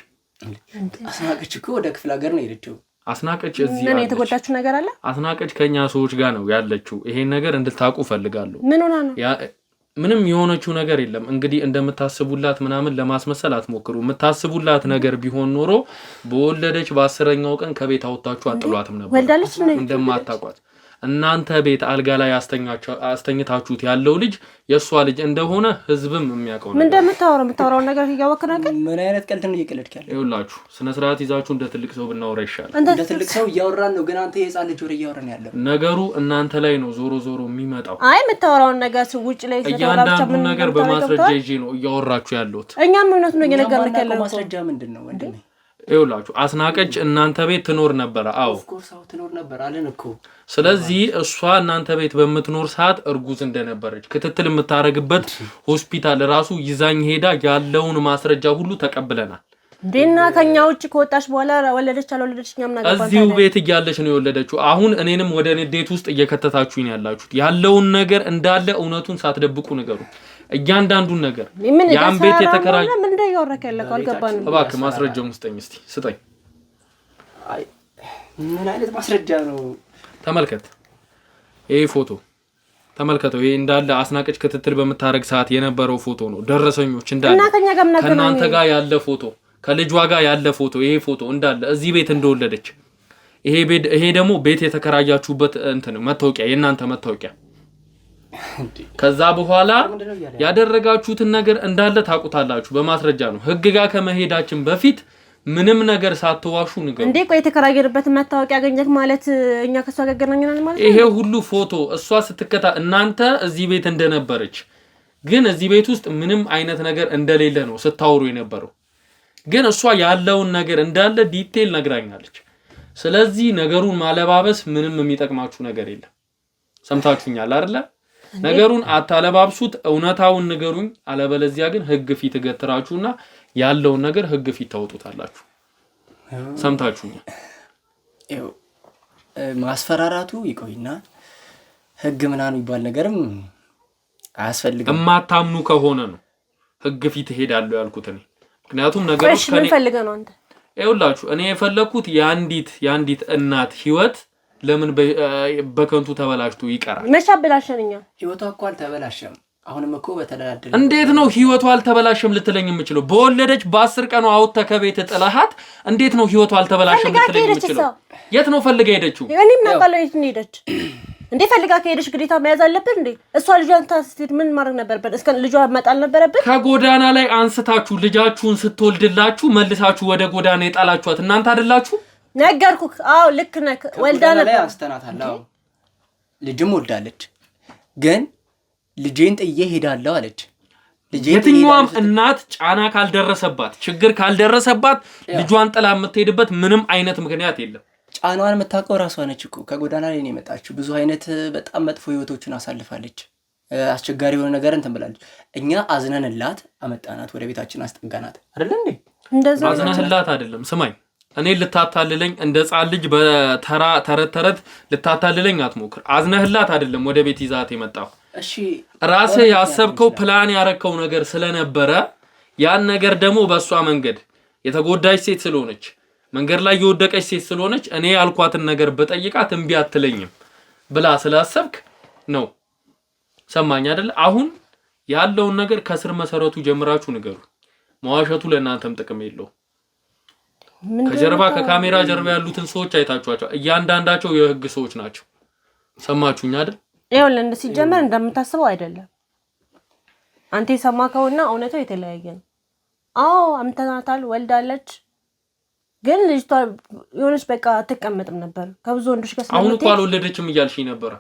[SPEAKER 3] አስናቀች እኮ ወደ ክፍለ ሀገር ነው ሄደችው
[SPEAKER 2] አስናቀች እዚህ
[SPEAKER 1] ምን የተጎዳችሁ ነገር አለ
[SPEAKER 2] አስናቀች ከኛ ሰዎች ጋር ነው ያለችው ይሄን ነገር እንድታቁ ፈልጋለሁ
[SPEAKER 1] ምን ሆና ነው
[SPEAKER 2] ምንም የሆነችው ነገር የለም እንግዲህ እንደምታስቡላት ምናምን ለማስመሰል አትሞክሩ የምታስቡላት ነገር ቢሆን ኖሮ በወለደች በ10ኛው ቀን ከቤት አውጣችሁ አጥሏትም ነበር
[SPEAKER 1] ወልዳለች
[SPEAKER 2] እንደማታቋት እናንተ ቤት አልጋ ላይ አስተኝታችሁት ያለው ልጅ የሷ ልጅ እንደሆነ ህዝብም የሚያውቀው ነው
[SPEAKER 1] ምን እንደምታወራው ነገር ይያወከ ነገር
[SPEAKER 3] ምን አይነት ቀልድ ነው እየቀለድካል
[SPEAKER 2] ይውላችሁ ስነ ስርዓት ይዛችሁ እንደ ትልቅ ሰው ብናወራ ይሻላል
[SPEAKER 3] እንደ ትልቅ ሰው እያወራን ነው ግን አንተ የጻን ልጅ ወሬ እያወራን ያለው
[SPEAKER 2] ነገሩ እናንተ ላይ ነው ዞሮ የሚመጣው
[SPEAKER 1] አይ የምታወራው ነገር ውጭ ላይ
[SPEAKER 2] እያንዳንዱ ነገር በማስረጃ ይዤ ነው እያወራችሁ ያለሁት
[SPEAKER 1] እኛም እውነት ነው እየነገርኩ ያለው
[SPEAKER 3] ማስረጃ ምንድነው ወንድሜ
[SPEAKER 2] ይውላችሁ አስናቀች እናንተ ቤት ትኖር ነበር አዎ
[SPEAKER 3] ኦፍ ኮርስ አው ትኖር ነበር አለን እኮ
[SPEAKER 2] ስለዚህ እሷ እናንተ ቤት በመትኖር ሰዓት እርጉዝ እንደነበረች ክትትል የምታረግበት ሆስፒታል ራሱ ይዛኝ ሄዳ ያለውን ማስረጃ ሁሉ ተቀብለናል
[SPEAKER 1] ዴና ከኛ ውጭ ከወጣሽ በኋላ ወለደች አልወለደችኛም ነገር
[SPEAKER 2] እዚሁ ቤት እያለች ነው የወለደችው አሁን እኔንም ወደ ንዴት ውስጥ እየከተታችሁኝ ያላችሁት ያለውን ነገር እንዳለ እውነቱን ሳትደብቁ ነገሩ እያንዳንዱን ነገር ያን ቤት የተከራየ
[SPEAKER 1] ምን እንደያወራከ ያለከው አልገባንም
[SPEAKER 2] እባክህ ማስረጃውን ስጠኝ
[SPEAKER 3] አይ ምን አይነት ማስረጃ ነው
[SPEAKER 2] ተመልከት ይሄ ፎቶ ተመልከተው ይሄ እንዳለ አስናቀች ክትትል በመታረግ ሰዓት የነበረው ፎቶ ነው ደረሰኞች እንዳለ ከናንተ ጋር ያለ ፎቶ ከልጇ ጋር ያለ ፎቶ ይሄ ፎቶ እንዳለ እዚህ ቤት እንደወለደች ይሄ ደግሞ ቤት የተከራያችሁበት እንትን መታወቂያ የናንተ መታወቂያ ከዛ በኋላ ያደረጋችሁትን ነገር እንዳለ ታቁታላችሁ በማስረጃ ነው ህግ ጋር ከመሄዳችን በፊት ምንም ነገር ሳትዋሹ ንገሩ
[SPEAKER 1] እንዴ ቆይ የተከራየርበት መታወቂያ ያገኘክ ማለት እኛ ከሷ ጋር ገናኘናል ማለት
[SPEAKER 2] ይሄ ሁሉ ፎቶ እሷ ስትከታ እናንተ እዚህ ቤት እንደነበረች ግን እዚህ ቤት ውስጥ ምንም አይነት ነገር እንደሌለ ነው ስታወሩ የነበረው ግን እሷ ያለውን ነገር እንዳለ ዲቴል ነግራኛለች ስለዚህ ነገሩን ማለባበስ ምንም የሚጠቅማችሁ ነገር የለም ሰምታችሁኛል አይደል ነገሩን አታለባብሱት እውነታውን ንገሩኝ አለበለዚያ ግን ህግ ፊት ገትራችሁና ያለውን ነገር ህግ ፊት ታውጡታላችሁ ሰምታችሁኛል
[SPEAKER 3] ይው ማስፈራራቱ ይቆይና ህግ ምናምን ይባል ነገርም አያስፈልግም
[SPEAKER 2] እማታምኑ ከሆነ ነው ህግ ፊት ሄዳለሁ ያልኩት እኔ ምክንያቱም ነገሩ
[SPEAKER 1] ከኔ ፈልገ ነው አንተ
[SPEAKER 2] ይውላችሁ እኔ የፈለኩት ያንዲት እናት ህይወት ለምን በከንቱ ተበላሽቶ ይቀራል
[SPEAKER 1] መሻበላሽንኛ
[SPEAKER 3] ህይወቷ እኮ አልተበላሸም አሁንም እኮ በተላደለ
[SPEAKER 2] እንዴት ነው ህይወቷ አልተበላሸም ልትለኝ የምችለው በወለደች በ10 ቀኑ አውጥተ ከቤት ጥለሃት እንዴት ነው ህይወቷ አልተበላሸም ልትለኝ የምችለው የት ነው ፈልጋ ሄደችው
[SPEAKER 1] እኔም ናቃለው የት ነው ሄደች እንዴ ፈልጋ ከሄደች ግዴታ መያዝ አለበት እንዴ እሷ ልጇን ታስቲት ምን ማድረግ ነበርበት እስከ ልጇ መጣል ነበረበት
[SPEAKER 2] ከጎዳና ላይ አንስታችሁ ልጃችሁን ስትወልድላችሁ መልሳችሁ ወደ ጎዳና የጣላችኋት እናንተ አይደላችሁ
[SPEAKER 1] ነገርኩክ አው ልክ ነክ ወልዳና
[SPEAKER 3] ላይ አስተናታለሁ ልጅም ወልዳለች ግን ልጄን ጥዬ ሄዳለሁ አለች
[SPEAKER 2] የትኛውም እናት ጫና ካልደረሰባት ችግር ካልደረሰባት ልጇን ጥላ የምትሄድበት ምንም አይነት ምክንያት የለም
[SPEAKER 3] ጫናዋን የምታውቀው ራሷ ነች እኮ ከጎዳና ላይ ነው የመጣችው ብዙ አይነት በጣም መጥፎ ህይወቶችን አሳልፋለች አስቸጋሪ የሆነ ነገር እንትን ብላለች እኛ አዝነንላት አመጣናት ወደ ቤታችን አስጠጋናት አይደል እንዴ
[SPEAKER 1] እንደዛ
[SPEAKER 2] አዝነንላት አይደለም ስማኝ እኔ ልታታልለኝ እንደ ጻል ልጅ በተራ ተረተረት ልታታልለኝ አትሞክር አዝነህላት አይደለም ወደ ቤት ይዛት የመጣው
[SPEAKER 3] እሺ
[SPEAKER 2] ራስህ ያሰብከው ፕላን ያረከው ነገር ስለነበረ ያን ነገር ደግሞ በሷ መንገድ የተጎዳች ሴት ስለሆነች መንገድ ላይ የወደቀች ሴት ስለሆነች እኔ ያልኳትን ነገር በጠይቃት እንቢ አትለኝም ብላ ስላሰብክ ነው ሰማኝ አይደል አሁን ያለውን ነገር ከስር መሰረቱ ጀምራችሁ ንገሩ መዋሸቱ ለእናንተም ጥቅም የለው ከጀርባ ከካሜራ ጀርባ ያሉትን ሰዎች አይታችኋቸው እያንዳንዳቸው የህግ ሰዎች ናቸው ሰማችሁኝ አይደል
[SPEAKER 1] ይኸውልህ እንደ ሲጀመር እንደምታስበው አይደለም አንተ የሰማከውና እውነታው የተለያየ ነው አዎ አምተናታል ወልዳለች ግን ልጅቷ የሆነች በቃ አትቀመጥም ነበር ከብዙ ወንዶች ጋር
[SPEAKER 2] አሁን እኮ አልወለደችም እያልሽኝ ነበር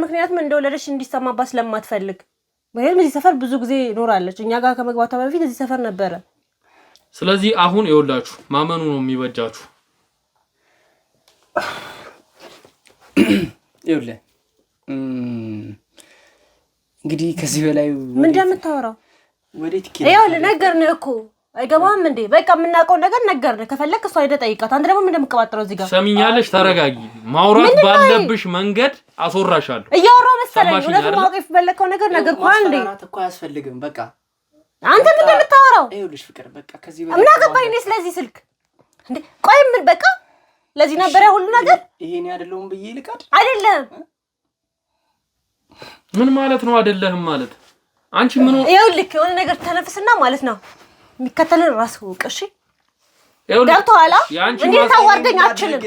[SPEAKER 1] ምክንያቱም እንደወለደች እንዲሰማባት ስለማትፈልግ ወይም እዚህ ሰፈር ብዙ ጊዜ ኖራለች እኛ ጋር ከመግባቷ በፊት እዚህ ሰፈር ነበረ
[SPEAKER 2] ስለዚህ አሁን ይወላችሁ ማመኑ ነው የሚበጃችሁ
[SPEAKER 3] ይኸውልህ እንግዲህ ከዚህ በላይ
[SPEAKER 1] ምን እንደምታወራው
[SPEAKER 3] ወዴት
[SPEAKER 1] ይኸውልህ ነገርነህ እኮ አይገባም እንዴ በቃ የምናውቀው ነገር ነገርነህ ከፈለክ እሷ ሄደ ጠይቃት አንተ ደግሞ ምን እንደምትቀባጥረው እዚህ ጋር
[SPEAKER 2] ሰሚኛለሽ ተረጋጊ ማውራት ባለብሽ መንገድ አስወራሻለሁ
[SPEAKER 1] እያወራው መሰለኝ ሁለቱም ማውቀፍ የፈለከው ነገር ነገርኩህ አንዴ
[SPEAKER 3] እኮ አያስፈልግም በቃ
[SPEAKER 1] አንተ ምን እንደምታወራው
[SPEAKER 3] ይኸውልሽ ፍቅር በቃ ከዚህ በላይ
[SPEAKER 1] ምን አገባኝ ነው ስለዚህ ስልክ እንዴ ቆይ ምን በቃ ለዚህ ነበር ሁሉ ነገር
[SPEAKER 3] ይሄኔ አይደለም ብዬ ልቃድ
[SPEAKER 1] አይደለም
[SPEAKER 2] ምን ማለት ነው አይደለም ማለት አንቺ ምን
[SPEAKER 1] ይኸውልህ የሆነ ነገር ተነፍስና ማለት ነው የሚከተልን ራስ ወቅሽ ዳውታላ እንዴት ታዋርደኝ አትችልም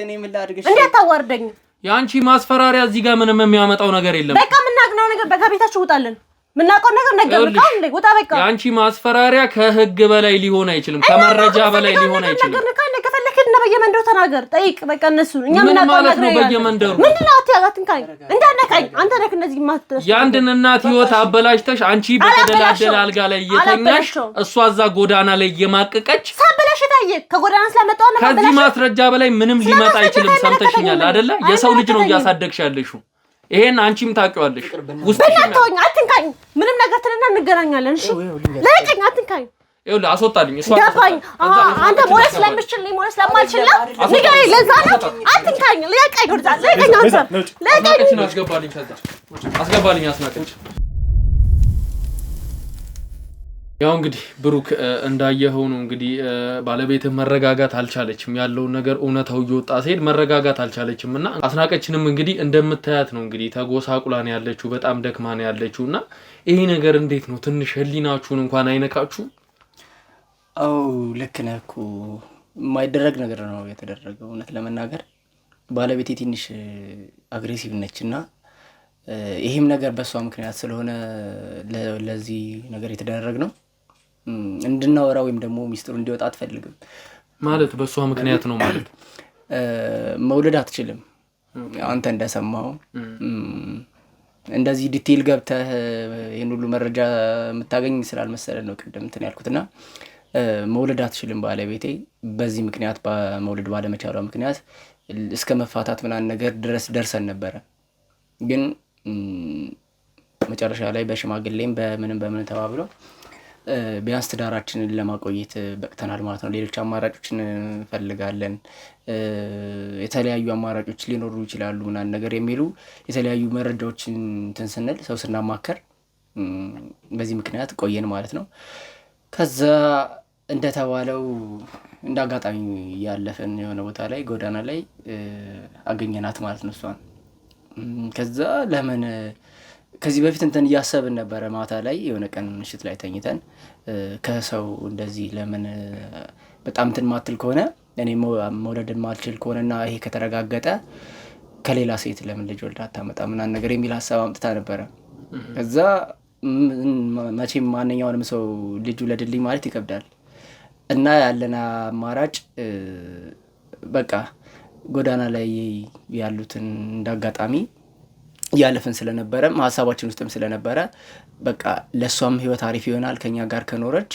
[SPEAKER 1] እንዴት ታዋርደኝ
[SPEAKER 2] ያንቺ ማስፈራሪያ እዚህ ጋር ምንም የሚያመጣው ነገር የለም
[SPEAKER 1] በቃ ምናገናው ነገር በጋቤታችሁ ውጣልን ምናቀው ነገር ነገርካ እንዴ ወጣ በቃ
[SPEAKER 2] ያንቺ ማስፈራሪያ ከህግ በላይ ሊሆን አይችልም ከመረጃ በላይ ሊሆን አይችልም
[SPEAKER 1] ነገርካ ከፈለክ በየመንደሩ ተናገር ጠይቅ በቃ እነሱ እኛ ምን
[SPEAKER 2] ማለት ነው በየመንደሩ
[SPEAKER 1] ምንድነው አትያጋትንካኝ እንዳነካኝ አንተ ነህ እንደዚህ ማትደርስ
[SPEAKER 2] ያንድን እናት ህይወት አበላሽተሽ አንቺ በተደላደለ አልጋ ላይ እየተኛሽ እሷ እዛ ጎዳና ላይ እየማቀቀች
[SPEAKER 1] ሳበላሽ ታየ ከጎዳና ስለመጣው ነው
[SPEAKER 2] ከዚህ ማስረጃ በላይ ምንም ሊመጣ አይችልም ሰምተሽኛል አይደለ የሰው ልጅ ነው እያሳደግሽ ያለሽው ይሄን አንቺም ታውቂዋለሽ ውስጥ
[SPEAKER 1] በእናትህ አትንካኝ ምንም ነገር ትልና እንገናኛለን እሺ ለቀኝ አትንካኝ
[SPEAKER 2] ይኸውልህ አስወጣልኝ እሷ
[SPEAKER 1] ገባኝ አንተ ሞለስ ለምችል ሞለስ ለማልችል ንገረኝ ለዛ ነው አትንካኝ ለቀኝ ወርዳ ለቀኝ አንተ ለቀኝ
[SPEAKER 2] አስገባልኝ ከዛ አስገባልኝ አስናቀች ያው እንግዲህ ብሩክ እንዳየኸው ነው እንግዲህ ባለቤት መረጋጋት አልቻለችም ያለው ነገር እውነታው እየወጣ ሲሄድ መረጋጋት አልቻለችምና አስናቀችንም እንግዲህ እንደምታያት ነው እንግዲህ ተጎሳቁላን ያለችው በጣም ደክማን ያለችውና ይሄ ነገር እንዴት ነው ትንሽ ህሊናችሁን እንኳን አይነካችሁ
[SPEAKER 3] አው ልክ ነህ እኮ የማይደረግ ነገር ነው የተደረገው እውነት ለመናገር ባለቤቴ ትንሽ አግሬሲቭ ነችና ይሄም ነገር በሷ ምክንያት ስለሆነ ለዚህ ነገር የተደረገ ነው እንድናወራ ወይም ደግሞ ሚስጥሩ እንዲወጣ አትፈልግም
[SPEAKER 2] ማለት በሷ ምክንያት ነው ማለት
[SPEAKER 3] መውለድ አትችልም አንተ እንደሰማው እንደዚህ ዲቴል ገብተህ ይሄን ሁሉ መረጃ የምታገኝ ስላልመሰለ ነው ቅድም እንትን ያልኩትና መውለድ አትችልም ባለቤቴ በዚህ ምክንያት በመውለድ ባለመቻሏ ምክንያት እስከ መፋታት ምናን ነገር ድረስ ደርሰን ነበር ግን መጨረሻ ላይ በሽማግሌም በምን ተባብሎ ቢያንስ ትዳራችንን ለማቆየት በቅተናል ማለት ነው ሌሎች አማራጮችን ፈልጋለን የተለያዩ አማራጮች ሊኖሩ ይችላሉ ምናን ነገር የሚሉ የተለያዩ መረጃዎችን ተንሰነል ሰው ስናማከር በዚህ ምክንያት ቆየን ማለት ነው ከዛ እንደተባለው እንዳጋጣሚ ያለፈን የሆነ ቦታ ላይ ጎዳና ላይ አገኘናት ማለት ነው እሷን ከዛ ለምን ከዚህ በፊት እንትን ያሰብን ነበር ማታ ላይ የሆነ ቀን ምሽት ላይ ተኝተን ከሰው እንደዚህ ለምን በጣም እንትን ማትል ከሆነ እኔ መውለድ ማልችል ከሆነና ይሄ ከተረጋገጠ ከሌላ ሴት ለምን ልጅ ወልዳ አታመጣ ምናን ነገር የሚል ሐሳብ አምጥታ ነበር ከዛ መቼም ማንኛውንም ሰው ልጅ ወለድልኝ ማለት ይከብዳል እና ያለና አማራጭ በቃ ጎዳና ላይ ያሉትን እንዳጋጣሚ ያለፈን ስለነበረ ሐሳባችን ውስጥም ስለነበረ በቃ ለሷም ህይወት አሪፍ ይሆናል ከኛ ጋር ከኖረች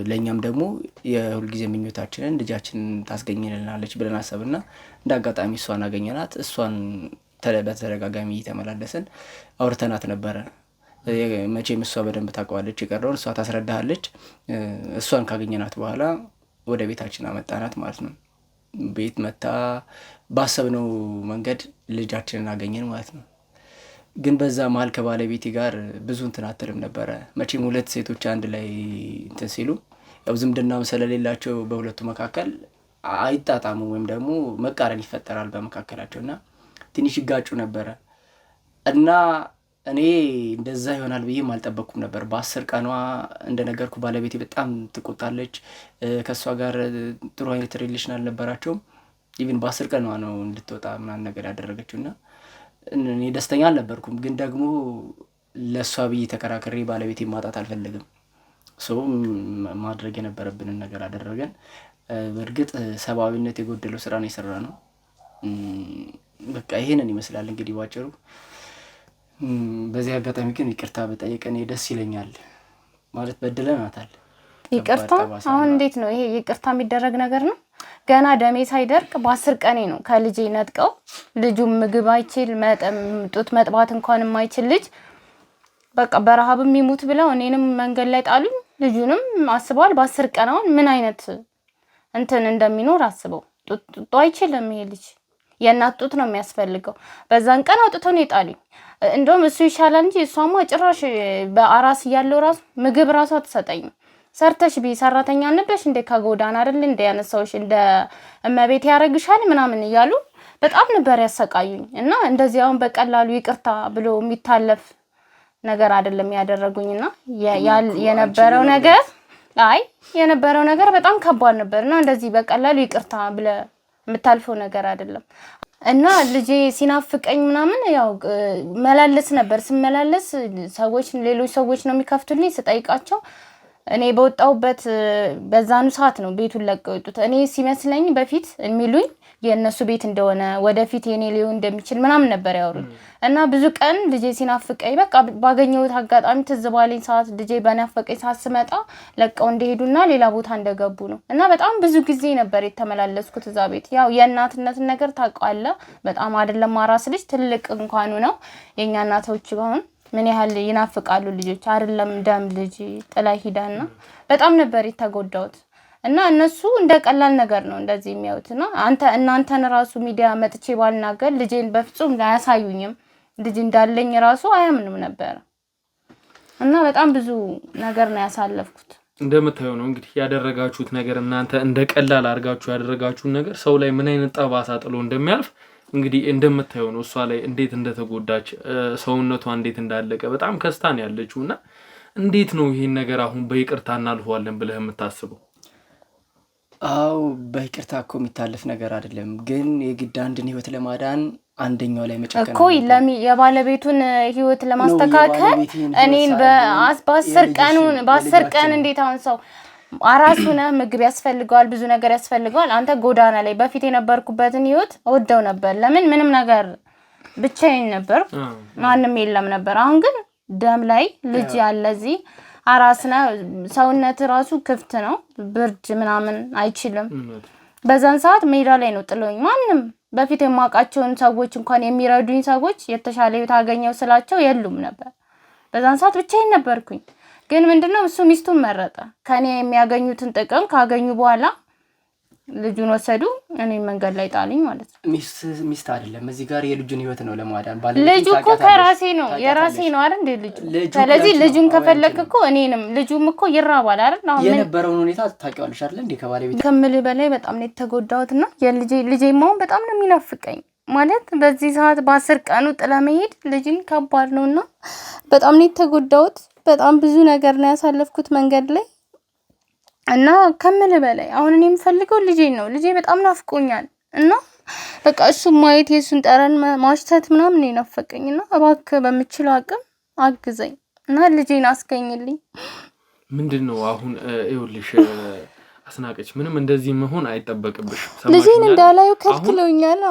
[SPEAKER 3] ለኛም ደግሞ የሁሉ ጊዜ ምኞታችንን ልጃችንን ታስገኝልናለች ብለን አሰብና እንዳጋጣሚ እሷን አገኘናት እሷን በተደጋጋሚ ተመላለሰን አውርተናት ነበር መቼም እሷ በደንብ ታውቀዋለች የቀረውን እሷ ታስረዳሃለች እሷን ካገኘናት በኋላ ወደ ቤታችን አመጣናት ማለት ነው ቤት መጣ ባሰብነው መንገድ ልጃችንን አገኘን ማለት ነው ግን በዛ መሃል ከባለቤቴ ጋር ብዙ እንትን አትልም ነበር መቼም ሁለት ሴቶች አንድ ላይ እንትን ሲሉ ያው ዝምድናም ስለሌላቸው በሁለቱ መካከል አይጣጣሙ ወይም ደግሞ መቃረን ይፈጠራል በመካከላቸውና ትንሽ ይጋጩ ነበር እና እኔ እንደዛ ይሆናል ብዬ ማልጠበቅኩም ነበር በ10 ቀኗ እንደነገርኩ ባለቤቴ በጣም ትቆጣለች ከሷ ጋር ጥሩ አይነት ሪሌሽን አልነበራቸውም ኢቭን በ10 ቀኗ ነው እንድትወጣ ምናን ነገር ያደረገችውና እኔ ደስተኛ አልነበርኩም ግን ደግሞ ለሷ ብዬ ተከራክሬ ባለቤቴ ማጣት አልፈልግም ሶ ማድረግ የነበረብንን ነገር አደረገን በርግጥ ሰባዊነት የጎደለው ስራ ነው የሰራነው በቃ ይሄንን ይመስላል እንግዲህ ባጭሩ በዚህ አጋጣሚ ግን ይቅርታ በጠየቀን ደስ ይለኛል ማለት በደለናታል
[SPEAKER 4] ይቅርታ አሁን እንዴት ነው ይሄ ይቅርታ የሚደረግ ነገር ነው ገና ደሜ ሳይደርቅ በ10 ቀኔ ነው ከልጄ ነጥቀው ልጁ ምግብ አይችል ጡት መጥባት እንኳን የማይችል ልጅ በቃ በረሃብም ይሙት ብለው እኔንም መንገድ ላይ ጣሉኝ ልጁንም አስበዋል በ10 ቀን አሁን ምን አይነት እንትን እንደሚኖር አስበው ጡት አይችልም ይሄ ልጅ የእናት ጡት ነው የሚያስፈልገው በዛን ቀን አውጥተው ነው የጣሉኝ እንደውም እሱ ይሻላል እንጂ እሷማ ጭራሽ በአራስ ያለው ራስ ምግብ ራሱ አትሰጠኝ ሰርተሽ ሰራተኛ ነበሽ እንደ ከጎዳና አይደል እንደ ያነሳውሽ እንደ እመቤት ያረግሻል ምናምን ይያሉ በጣም ነበር ያሰቃዩኝ እና እንደዚህ አሁን በቀላሉ ይቅርታ ብሎ የሚታለፍ ነገር አይደለም ያደረጉኝና የነበረው ነገር በጣም ከባድ ነበርና እንደዚህ በቀላሉ ይቅርታ ብለ የምታልፈው ነገር አይደለም እና ልጄ ሲናፍቀኝ ምናምን ያው መላለስ ነበር ስመላለስ ሌሎች ሰዎች ነው የሚከፍቱልኝ ስጠይቃቸው እኔ በወጣሁበት በዛኑ ሰዓት ነው ቤቱን ለቀው የወጡት። እኔ ሲመስለኝ በፊት የሚሉኝ የእነሱ ቤት እንደሆነ ወደፊት የኔ ሊሆን እንደሚችል ምናምን ነበር ያወሩኝ። እና ብዙ ቀን ልጄ ሲናፍቀኝ በቃ ባገኘሁት አጋጣሚ ትዝ ባለኝ ሰዓት ልጄ በናፈቀኝ ሰዓት ስመጣ ለቀው እንደሄዱና ሌላ ቦታ እንደገቡ ነው። እና በጣም ብዙ ጊዜ ነበር የተመላለስኩት እዛ ቤት። ያው የእናትነትን ነገር ታውቃለህ። በጣም አይደለም አራስ ልጅ ትልቅ እንኳን ነው የኛ እናቶች አሁን ምን ያህል ይናፍቃሉ ልጆች አይደለም ደም ልጅ ጥላ ሂዳና በጣም ነበር የተጎዳሁት። እና እነሱ እንደ ቀላል ነገር ነው እንደዚህ የሚያዩትና እናንተን ራሱ ሚዲያ መጥቼ ባልናገር ልጄን በፍጹም አያሳዩኝም። ልጅ እንዳለኝ ራሱ አያምንም ነበር። እና በጣም ብዙ ነገር ነው ያሳለፍኩት።
[SPEAKER 2] እንደምታዩ ነው እንግዲህ ያደረጋችሁት ነገር እናንተ እንደ ቀላል አድርጋችሁ ያደረጋችሁት ነገር ሰው ላይ ምን አይነት ጠባሳ ጥሎ እንደሚያልፍ እንግዲህ እንደምታዩ ነው። እሷ ላይ እንዴት እንደተጎዳች ሰውነቷ እንዴት እንዳለቀ በጣም ከስታን ያለችውና እንዴት ነው ይሄን ነገር አሁን በይቅርታ እናልፈዋለን ብለህ የምታስበው?
[SPEAKER 3] አው በይቅርታ እኮ የሚታለፍ ነገር አይደለም፣ ግን የግድ አንድን ህይወት ለማዳን አንደኛው ላይ መጨከን
[SPEAKER 4] እኮ የባለቤቱን ህይወት ለማስተካከል እኔን በ10 ቀን እንዴት አሁን ሰው አራሱና ምግብ ያስፈልጋል ብዙ ነገር ያስፈልጋል። አንተ ጎዳና ላይ በፊት የነበርኩበትን ህይወት ወደው ነበር። ለምን ምንም ነገር ብቻዬን ነበር፣ ማንንም የለም ነበር። አሁን ግን ደም ላይ ልጅ ያለዚህ አራስና ሰውነት ራሱ ክፍት ነው፣ ብርድ ምናምን አይችልም። በዛን ሰዓት ሜዳ ላይ ነው ጥሎኝ ማንንም በፊት የማውቃቸውን ሰዎች እንኳን የሚረዱኝ ሰዎች የተሻለ ህይወት አገኘው ስላቸው የሉም ነበር። በዛን ሰዓት ብቻዬን ነበርኩኝ። ግን ምንድነው እሱ ሚስቱን መረጠ። ከኔ የሚያገኙትን ጥቅም ካገኙ በኋላ ልጁን ወሰዱ፣ እኔ መንገድ ላይ ጣሉኝ ማለት ነው።
[SPEAKER 3] ሚስት አይደለም እዚህ ጋር የልጁን ህይወት ነው ለማዳን
[SPEAKER 4] ልጁ እኮ ከራሴ ነው የራሴ ነው አይደል ልጁ። ስለዚህ ልጁን ከፈለክ እኮ እኔንም ልጁም እኮ ይራባል አይደል። አሁን
[SPEAKER 3] የነበረውን ሁኔታ ታውቂዋለሽ አይደል እንዴ? ከባለቤት
[SPEAKER 4] ከምል በላይ በጣም ነው የተጎዳሁትና ልጄም አሁን በጣም ነው የሚናፍቀኝ ማለት በዚህ ሰዓት በ10 ቀኑ ጥላ መሄድ ልጅን ከባድ ነውና በጣም ነው የተጎዳሁት። በጣም ብዙ ነገር ነው ያሳለፍኩት መንገድ ላይ እና ከምል በላይ አሁን እኔ የምፈልገው ልጄን ነው። ልጄ በጣም ናፍቆኛል እና በቃ እሱ ማየት የሱን ጠረን ማሽተት ምናምን ነው ናፈቀኝና እባክህ በምችለው አቅም አግዘኝ እና ልጄን አስገኝልኝ።
[SPEAKER 2] ምንድነው አሁን ይኸውልሽ አስናቀች ምንም እንደዚህ መሆን አይጠበቅብሽ።
[SPEAKER 4] ልጄን እንዳላየው ከልክለውኛል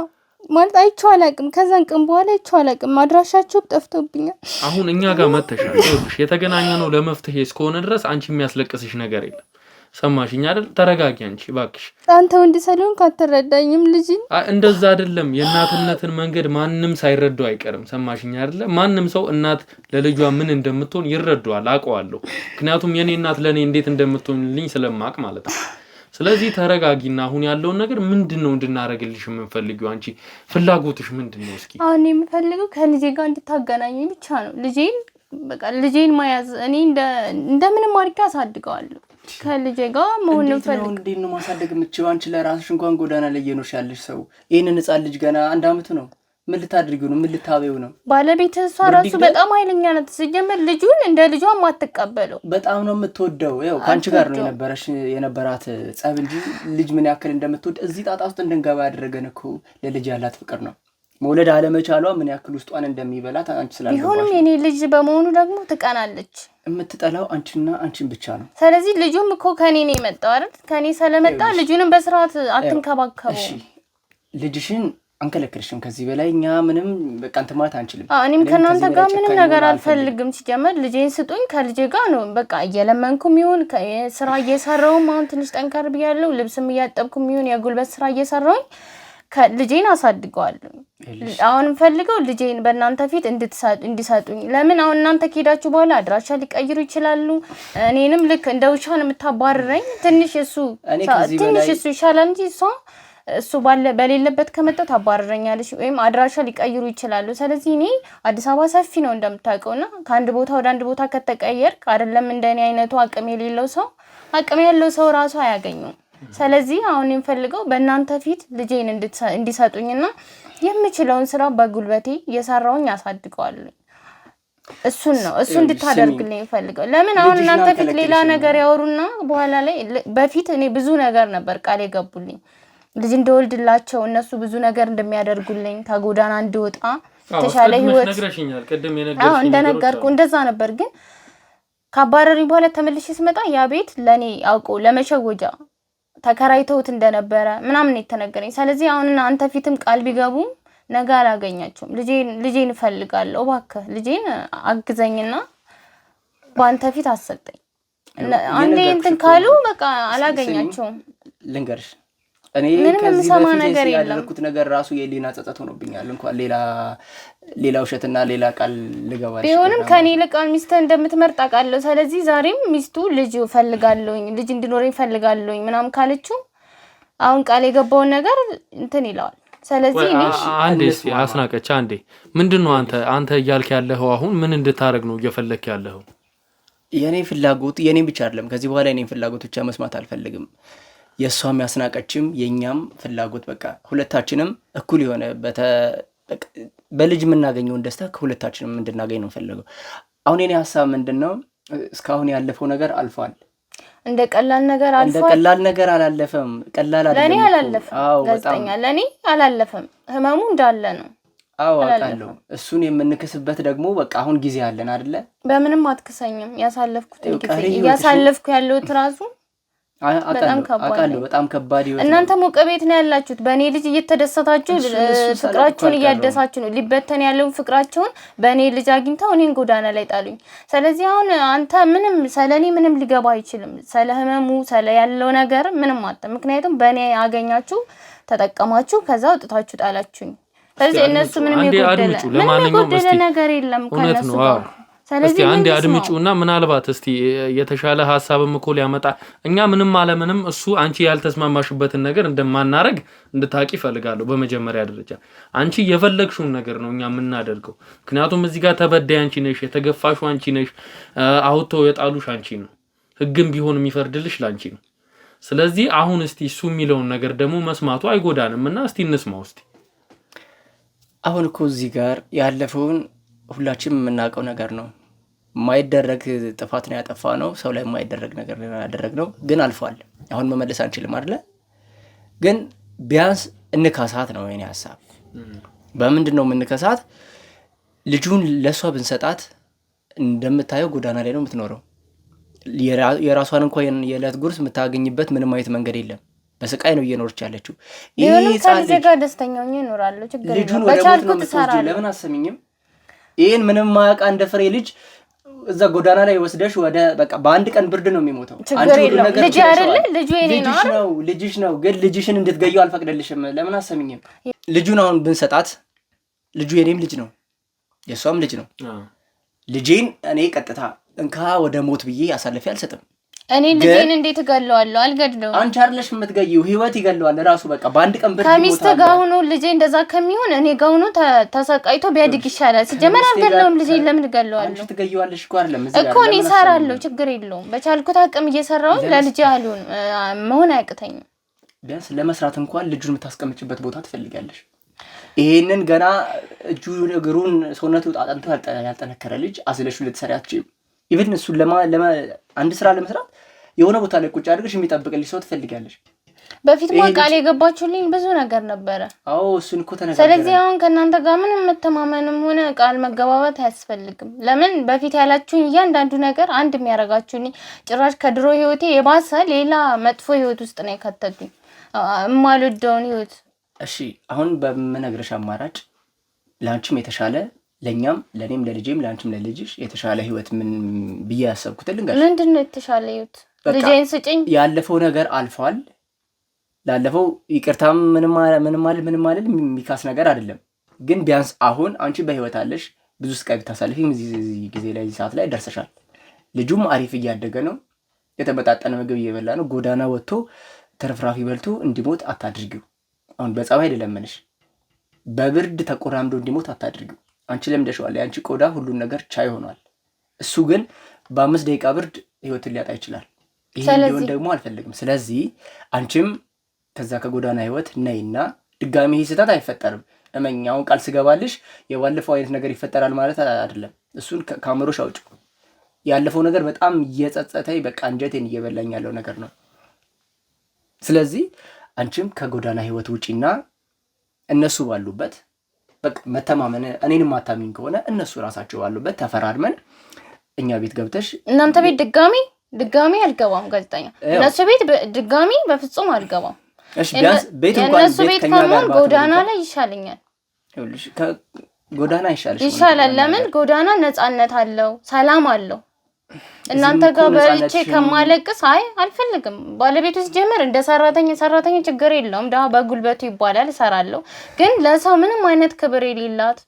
[SPEAKER 4] ማለት አይቼው አላውቅም። ከዛን ቀን በኋላ አይቼው አላውቅም። አድራሻቸው ጠፍቶብኛል።
[SPEAKER 2] አሁን እኛ ጋር መተሻል ይኸውልሽ የተገናኘነው ለመፍትሄ እስከሆነ ድረስ አንቺ የሚያስለቅስሽ ነገር የለም። ሰማሽኝ አይደል? ተረጋጊ አንቺ ባክሽ።
[SPEAKER 4] አንተ ወንድ ሰለውን ካተረዳኝም ልጅን
[SPEAKER 2] እንደዛ አይደለም። የእናትነትን መንገድ ማንንም ሳይረዳው አይቀርም። ሰማሽኝ አይደል? ማንንም ሰው እናት ለልጇ ምን እንደምትሆን ይረዳዋል፣ አውቀዋለሁ። ምክንያቱም የኔ እናት ለኔ እንዴት እንደምትሆንልኝ ስለማቅ ማለት ነው። ስለዚህ ተረጋጊና አሁን ያለውን ነገር ምንድነው እንድናረግልሽ የምንፈልጊው? አንቺ ፍላጎትሽ ምንድነው? እስኪ
[SPEAKER 4] አሁን የምፈልገው ከልጄ ጋር እንድታገናኙኝ ብቻ ነው። ልጄን ማያዝ እኔ እንደምንም አድርጌ አሳድገዋለሁ። ከልጄ ጋር መሆን ነው ፈልግ።
[SPEAKER 3] እንዴት ነው ማሳደግ የምትችይው? አንቺ ለራስሽ እንኳን ጎዳና ላይ እየኖርሽ ያለሽ ሰው ይሄንን ህፃን ልጅ ገና 1 አመቱ ነው። ምን ልታድርጊው ነው? ምን ልታበይው ነው?
[SPEAKER 4] ባለቤትህ እሷ ራሱ በጣም ኃይለኛ ናት። ሲጀመር ልጁን እንደ ልጇ ማትቀበለው
[SPEAKER 3] በጣም ነው የምትወደው። ያው ካንቺ ጋር ነው የነበራት ጸብ እንጂ ልጅ ምን ያክል እንደምትወድ እዚህ ጣጣ ውስጥ እንድንገባ ያደረገን እኮ ለልጅ ያላት ፍቅር ነው። መውለድ አለመቻሏ ምን ያክል ውስጧን እንደሚበላት አንቺ ስላልገባሽ።
[SPEAKER 4] ይሁንም የኔ ልጅ በመሆኑ ደግሞ ትቀናለች።
[SPEAKER 3] የምትጠላው አንቺና አንቺን ብቻ ነው።
[SPEAKER 4] ስለዚህ ልጁም እኮ ከኔ ነው የመጣው አይደል? ከኔ ስለመጣ ልጁንም በስርዓት አትንከባከቡ።
[SPEAKER 3] እሺ ልጅሽን አንከለክልሽም። ከዚህ በላይ እኛ ምንም በቃ እንትን ማለት አንችልም።
[SPEAKER 4] እኔም ከናንተ ጋር ምንም ነገር አልፈልግም። ሲጀመር ልጄን ስጡኝ። ከልጄ ጋር ነው በቃ እየለመንኩም ይሁን ስራ እየሰራውም አሁን ትንሽ ጠንከር ብያለሁ። ልብስም እያጠብኩም ይሁን የጉልበት ስራ እየሰራውኝ ልጄን አሳድገዋለሁ። አሁን ፈልገው ልጄን በእናንተ ፊት እንዲሰጡኝ። ለምን አሁን እናንተ ከሄዳችሁ በኋላ አድራሻ ሊቀይሩ ይችላሉ። እኔንም ልክ እንደ ውሻ ነው የምታባርረኝ። ትንሽ እሱ ይሻላል እንጂ እሱ በሌለበት ከመጣ ታባርረኛለሽ ወይም አድራሻ ሊቀይሩ ይችላሉ። ስለዚህ እኔ አዲስ አበባ ሰፊ ነው እንደምታውቀውና ከአንድ ቦታ ወደ አንድ ቦታ ከተቀየርክ አይደለም እንደኔ አይነቱ አቅም የሌለው ሰው አቅም ያለው ሰው ራሱ አያገኙም። ስለዚህ አሁን የምፈልገው በእናንተ ፊት ልጄን እንዲሰጡኝና የምችለውን ስራ በጉልበቴ እየሰራውኝ ያሳድገዋለሁ። እሱ እንድታደርግልኝ ይፈልጋል። ለምን አሁን እናንተ ፊት ሌላ ነገር ያወሩና በኋላ ላይ በፊት እኔ ብዙ ነገር ነበር ቃል የገቡልኝ ልጅ እንደወልድላቸው እነሱ ብዙ ነገር እንደሚያደርጉልኝ ከጎዳና እንድወጣ የተሻለ ህይወት
[SPEAKER 2] ነግረሽኛል። ቀደም የነገርሽኝ
[SPEAKER 4] እንደነገርኩ እንደዛ ነበር። ግን ካባረሩኝ በኋላ ተመልሼ ስመጣ ያ ቤት ለኔ አውቆ ለመሸወጃ ተከራይተውት እንደነበረ ምናምን የተነገረኝ። ስለዚህ አሁን አንተ ፊትም ቃል ቢገቡ ነገ አላገኛቸውም። ልጄን እፈልጋለሁ እባክህ ልጄን አግዘኝና በአንተ ፊት አሰጠኝ። አንዴ እንትን ካሉ በቃ አላገኛቸውም።
[SPEAKER 3] ልንገርሽ እኔ ከዚህ በፊት ያደረኩት ነገር ራሱ የሌና ጸጸት ሆኖብኛል። እንኳን ሌላ ውሸትና ሌላ ቃል ልገባልሽ
[SPEAKER 4] ቢሆንም ከኔ ለቃል ሚስት እንደምትመርጥ አውቃለሁ። ስለዚህ ዛሬም ሚስቱ ልጅ ፈልጋለሁኝ ልጅ እንዲኖረኝ ፈልጋለሁኝ ምናምን ካለችው አሁን ቃል የገባውን ነገር እንትን ይላል። ስለዚህ
[SPEAKER 2] አንዴ አስናቀች አንዴ ምንድነው አንተ እያልክ ያለኸው አሁን ምን እንድታረግ ነው እየፈለክ ያለኸው?
[SPEAKER 3] የኔ ፍላጎት የኔ ብቻ አይደለም። ከዚህ በኋላ የኔን ፍላጎት ብቻ መስማት አልፈልግም። የሷም ያስናቀችም የኛም ፍላጎት በቃ ሁለታችንም እኩል የሆነ በልጅ የምናገኘውን ደስታ ከሁለታችንም እንድናገኝ ነው ፈልገው። አሁን የኔ ሐሳብ ምንድነው እስካሁን ያለፈው ነገር አልፏል።
[SPEAKER 4] እንደ ቀላል ነገር አልፏል።
[SPEAKER 3] እንደ ቀላል ነገር አላለፈም። ቀላል አይደለም።
[SPEAKER 4] ለኔ አላለፈም። ጋዜጠኛ ለኔ አላለፈም። ህመሙ እንዳለ ነው።
[SPEAKER 3] አዎ አውቃለሁ። እሱን የምንክስበት ደግሞ በቃ አሁን ጊዜ አለን አይደለ?
[SPEAKER 4] በምንም አትክሰኝም። ያሳለፍኩት ጊዜ ያሳለፍኩ ያለው ትራሱ
[SPEAKER 3] አውቃለሁ። በጣም ከባድ ይወጣ።
[SPEAKER 4] እናንተ ሞቀ ቤት ነው ያላችሁት። በእኔ ልጅ እየተደሰታችሁ ፍቅራችሁን እያደሳችሁ ነው። ሊበተን ያለው ፍቅራችሁን በእኔ ልጅ አግኝተው እኔን ጎዳና ላይ ጣሉኝ። ስለዚህ አሁን አንተ ምንም ስለኔ ምንም ሊገባ አይችልም። ስለ ህመሙ ስለ ያለው ነገር ምንም አጣ። ምክንያቱም በእኔ አገኛችሁ ተጠቀማችሁ ከዛ ወጥታችሁ ጣላችሁኝ። ስለዚህ እነሱ ምንም የጎደለ ነገር የለም ከነሱ ጋር።
[SPEAKER 2] እስቲ አንዴ አድምጪውና ምናልባት እስቲ የተሻለ ሐሳብም እኮ ሊያመጣ እኛ ምንም ማለምንም እሱ አንቺ ያልተስማማሽበትን ነገር እንደማናረግ እንድታቂ ፈልጋለሁ። በመጀመሪያ ደረጃ አንቺ የፈለግሽውን ነገር ነው እኛ የምናደርገው። ምክንያቱም እዚህ ጋር ተበዳይ አንቺ ነሽ፣ የተገፋሹ አንቺ ነሽ፣ አውጥተው የጣሉሽ አንቺ ነው። ህግም ቢሆን የሚፈርድልሽ ላንቺ ነው። ስለዚህ አሁን እስቲ እሱ የሚለውን ነገር ደግሞ መስማቱ አይጎዳንምና እስቲ እንስማው። እስቲ
[SPEAKER 3] አሁን እኮ እዚህ ጋር ያለፈውን ሁላችንም የምናውቀው ነገር ነው። ማይደረግ ጥፋት ነው ያጠፋ ነው። ሰው ላይ ማይደረግ ነገር ነው ያደረግነው፣ ግን አልፏል። አሁን መመለስ አንችልም አይደለ? ግን ቢያንስ እንካሳት ነው የኔ ሐሳብ። በምንድነው የምንከሳት? ልጁን ለሷ ብንሰጣት እንደምታየው ጎዳና ላይ ነው የምትኖረው። የራሷን እንኳን የዕለት ጉርስ የምታገኝበት ምንም አይነት መንገድ የለም። በስቃይ ነው እየኖርች ያለችው።
[SPEAKER 4] ይሄ ከዚህ ጋር ደስተኛ ሆኜ እኖራለሁ። ችግር የለም። በቻልኩት እሰራለሁ።
[SPEAKER 3] ለምን አሰሚኝም? ይሄን ምንም ማያውቅ አንድ ፍሬ ልጅ እዛ ጎዳና ላይ ወስደሽ ወደ በቃ በአንድ ቀን ብርድ ነው የሚሞተው።
[SPEAKER 4] አንቺ ሁሉ ነገር ልጅ አይደለ? ልጁ የኔ ነው።
[SPEAKER 3] ልጅሽ ነው። ግን ልጅሽን እንድትገየው አልፈቅደልሽም። ለምን አሰሚኝም? ልጁን አሁን ብንሰጣት ልጁ የኔም ልጅ ነው የሷም ልጅ ነው። ልጄን እኔ ቀጥታ እንካ ወደ ሞት ብዬ አሳልፌ አልሰጥም።
[SPEAKER 4] እኔ ልጄን እንዴት እገለዋለሁ? አልገድለውም።
[SPEAKER 3] አንቺ አይደለሽ የምትገይው፣ ህይወት ይገለዋል ራሱ። በቃ በአንድ ቀን ብርድ ይሞታል።
[SPEAKER 4] ከሚስት ጋር ሆኖ ልጄ እንደዛ ከሚሆን እኔ ጋር ሆኖ ተሰቃይቶ ቢያድግ ይሻላል። ሲጀመር አልገድለውም። ልጄን ለምን እገለዋለሁ?
[SPEAKER 3] አንቺ ትገይዋለሽ እኮ አይደለም
[SPEAKER 4] እኮ እኔ እሰራለሁ። ችግር የለውም። በቻልኩት አቅም እየሰራሁ ለልጄ አልሆን መሆን አያቅተኝም።
[SPEAKER 3] ቢያንስ ለመስራት እንኳን ልጁን የምታስቀምጭበት ቦታ ትፈልጋለሽ። ይሄንን ገና እጁ እግሩን ሰውነቱ አጥንቶ ያልጠነከረ ልጅ አስለሹ ልትሰሪያችሁ ኢቭን እሱ አንድ ስራ ለመስራት የሆነ ቦታ ላይ ቁጭ አድርገሽ የሚጠብቅልሽ ሰው ትፈልጋለሽ።
[SPEAKER 4] በፊት ቃል የገባችሁልኝ ብዙ ነገር ነበረ።
[SPEAKER 3] አዎ እሱን እኮ ተነጋግረን።
[SPEAKER 4] ስለዚህ አሁን ከእናንተ ጋር ምንም መተማመንም ሆነ ቃል መገባባት አያስፈልግም። ለምን በፊት ያላችሁኝ እያንዳንዱ ነገር አንድ የሚያረጋችሁኝ ጭራሽ ከድሮ ህይወቴ የባሰ ሌላ መጥፎ ህይወት ውስጥ ነው የከተቱኝ። የማልወደውን ህይወት።
[SPEAKER 3] እሺ አሁን በምነግርሽ አማራጭ ላንቺም የተሻለ ለኛም ለኔም ለልጄም ላንቺም ለልጅሽ የተሻለ ህይወት ምን ብዬ ያሰብኩት ልንገርሽ።
[SPEAKER 4] ምንድነው የተሻለ ህይወት? ልጄን ስጪኝ።
[SPEAKER 3] ያለፈው ነገር አልፏል። ላለፈው ይቅርታም ምንም ማለት የሚካስ ነገር አይደለም። ግን ቢያንስ አሁን አንቺ በህይወት አለሽ፣ ብዙ ስቃይ ብታሳልፊም እዚህ ጊዜ ላይ ሰዓት ላይ ደርሰሻል። ልጁም አሪፍ እያደገ ነው፣ የተመጣጠነ ምግብ እየበላ ነው። ጎዳና ወጥቶ ተርፍራፊ በልቶ እንዲሞት አታድርጊው። አሁን በጸባይ አይደለምንሽ፣ በብርድ ተቆራምዶ እንዲሞት አታድርጊው። አንቺ ለምደሽዋል። ያንቺ ቆዳ ሁሉን ነገር ቻይ ሆኗል። እሱ ግን በ5 ደቂቃ ብርድ ህይወትን ሊያጣ ይችላል። ይሄ ሊሆን ደግሞ አልፈልግም። ስለዚህ አንቺም ከዛ ከጎዳና ህይወት ነይና ድጋሚ ስህተት አይፈጠርም። እመኛው ቃል ስገባልሽ የባለፈው አይነት ነገር ይፈጠራል ማለት አይደለም። እሱን ካሜሮሽ አውጭ። ያለፈው ነገር በጣም እየጸጸተኝ በቃ አንጀቴን እየበላኝ ያለው ነገር ነው። ስለዚህ አንቺም ከጎዳና ህይወት ውጪና እነሱ ባሉበት በቃ መተማመን እኔንም ማታሚን ከሆነ እነሱ ራሳቸው ባሉበት ተፈራርመን እኛ ቤት ገብተሽ
[SPEAKER 4] እናንተ ቤት ድጋሚ አልገባም። ጋዜጠኛ እነሱ ቤት ድጋሚ በፍጹም አልገባም።
[SPEAKER 3] እሺ ቢያንስ ቤት እንኳን ቤት ከኛ ጋር
[SPEAKER 4] ጎዳና ላይ ይሻለኛል።
[SPEAKER 3] ይኸውልሽ ከጎዳና
[SPEAKER 4] ይሻላል። ለምን ጎዳና ነፃነት አለው፣ ሰላም አለው። እናንተ ጋር በልቼ ከማለቅስ አልፈልግም። ባለቤቱ ሲጀምር እንደ ሰራተኛ ችግር የለውም ዳ በጉልበቱ ይባላል እሰራለሁ። ግን ለሰው ምንም አይነት ክብር የሌላት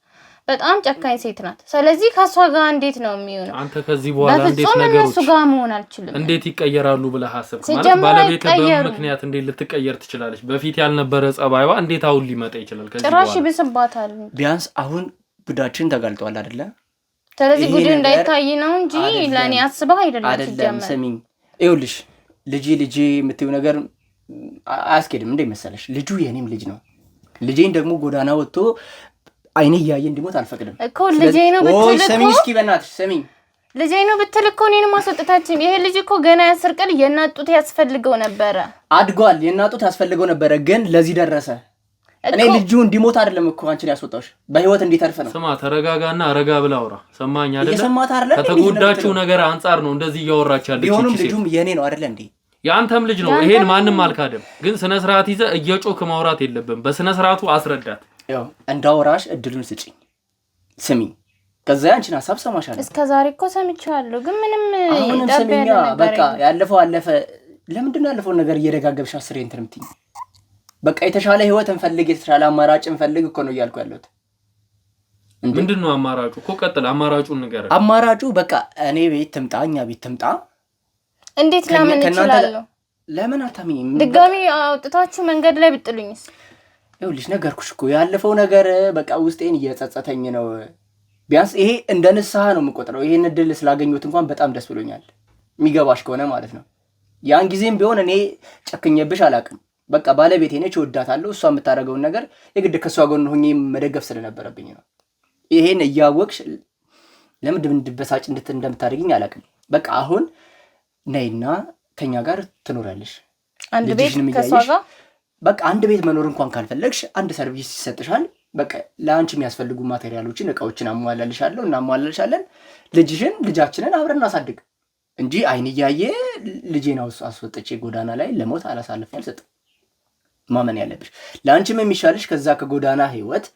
[SPEAKER 4] በጣም ጨካኝ ሴት ናት። ስለዚህ ከሷ ጋር እንዴት ነው የሚሆነው?
[SPEAKER 2] አንተ ከዚህ በኋላ እንዴት ነገሮች
[SPEAKER 4] እሱ ጋር መሆን አልችልም።
[SPEAKER 2] እንዴት ይቀየራሉ ብለህ አሰብክ? ማለት ባለቤት በምክንያት እንዴት ልትቀየር ትችላለች? በፊት ያልነበረ ጸባይዋ እንዴት አሁን ሊመጣ ይችላል? ከዚህ
[SPEAKER 4] ጭራሽ ይብስባታል።
[SPEAKER 3] ቢያንስ አሁን ጉዳችን ተጋልጧል አይደለ?
[SPEAKER 4] ስለዚህ ጉድ እንዳይታይ ነው እንጂ ለኔ አስበህ አይደለም ሲጀመር።
[SPEAKER 3] ስሚኝ ይኸውልሽ ልጄ የምትይው ነገር አያስኬድም። እንዴ መሰለሽ ልጁ የኔም ልጅ ነው። ልጄን ደግሞ ጎዳና ወጥቶ አይኔ ያየ እንዲሞት አልፈቅድም
[SPEAKER 4] እኮ። ልጄ ነው ብትል እኮ
[SPEAKER 3] ስሚኝ እስኪ በእናትሽ ስሚኝ።
[SPEAKER 4] ልጄ ነው ብትል እኮ እኔን ማስወጣታችን። ይሄ ልጅ እኮ ገና 10 ቀን የናጡት ያስፈልገው ነበር።
[SPEAKER 3] አድጓል፣ የናጡት ያስፈልገው ነበር፣ ግን ለዚህ ደረሰ። እኔ ልጁ እንዲሞት አይደለም እኮ አንቺን ያስወጣሽ፣ በህይወት እንዲተርፍ ነው።
[SPEAKER 2] ስማ ተረጋጋና ረጋ ብላ አውራ። ሰማኝ አይደለ?
[SPEAKER 3] እየሰማት አይደለ?
[SPEAKER 2] ከተጎዳችሁ ነገር አንፃር ነው እንደዚህ እያወራች ያለች።
[SPEAKER 3] ቢሆንም ልጁም የኔ ነው አይደለ እንዴ?
[SPEAKER 2] ያንተም ልጅ ነው። ይሄን ማንንም አልካደም። ግን ስነ ስርዓት ይዘህ እየጮክ ማውራት የለብም። በስነ ስርዓቱ አስረዳት።
[SPEAKER 3] ያው እንዳወራሽ እድሉን ስጪኝ። ስሚ ከዛ አንቺን ሐሳብ ሰማሻለሁ።
[SPEAKER 4] እስከዛሬ እኮ ሰምቻለሁ፣ ግን ምንም
[SPEAKER 3] ደበኛ በቃ ያለፈው አለፈ። ለምንድነው ያለፈውን ነገር እየደጋገብሽ አስሬ እንትን የምትይኝ? በቃ የተሻለ ህይወት እንፈልግ፣ የተሻለ አማራጭ እንፈልግ እኮ ነው እያልኩ ያለሁት።
[SPEAKER 2] ምንድነው አማራጩ? እኮ ቀጥል፣ አማራጩን ንገረኝ።
[SPEAKER 3] አማራጩ በቃ እኔ ቤት ትምጣ፣ እኛ ቤት ትምጣ።
[SPEAKER 4] እንዴት ለምን ይችላል?
[SPEAKER 3] ለምን አታምኝም?
[SPEAKER 4] ድጋሚ አውጥታችሁ መንገድ ላይ ብጥሉኝስ?
[SPEAKER 3] ይኸውልሽ ነገርኩሽ እኮ ያለፈው ነገር በቃ ውስጤን እየጸጸተኝ ነው። ቢያንስ ይሄ እንደ ንስሐ ነው የምቆጥረው። ይሄን እድል ስላገኘሁት እንኳን በጣም ደስ ብሎኛል። የሚገባሽ ከሆነ ማለት ነው። ያን ጊዜም ቢሆን እኔ ጨክኜብሽ አላውቅም። በቃ ባለቤቴ ነች፣ እወዳታለሁ። እሷ የምታደርገውን ነገር የግድ ከእሷ ጎን ሆኜ መደገፍ ስለነበረብኝ ነው። ይሄን እያወቅሽ ለምንድን እንድበሳጭ እንደምታደርግኝ አላውቅም። በቃ አሁን ነይና ከኛ ጋር ትኖራለሽ።
[SPEAKER 4] አንድ ቤት ከሷ ጋር
[SPEAKER 3] በቃ አንድ ቤት መኖር እንኳን ካልፈለግሽ አንድ ሰርቪስ ይሰጥሻል። በቃ ለአንቺ የሚያስፈልጉ ማቴሪያሎችን እቃዎችን አሟላልሻለሁ እና አሟላልሻለን። ልጃችንን አብረን እናሳድግ እንጂ አይን እያየ ልጄን አስወጥቼ ጎዳና ላይ ለሞት አላሳልፍ አልሰጥም። ማመን ያለብሽ ለአንቺም የሚሻልሽ ከዛ ከጎዳና ህይወት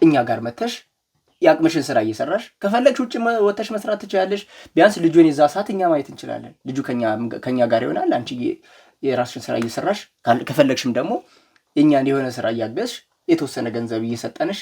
[SPEAKER 3] እኛ ጋር መተሽ ያቅምሽን ስራ እየሰራሽ ከፈለግሽ ውጭ ወተሽ መስራት ትችላለሽ። ቢያንስ ልጁን የዛ ሰዓት እኛ ማየት እንችላለን። ልጁ ከኛ ጋር ይሆናል። አንቺ የራስሽን ስራ እየሰራሽ ከፈለግሽም ደግሞ እኛን የሆነ ስራ እያገዝሽ የተወሰነ ገንዘብ እየሰጠንሽ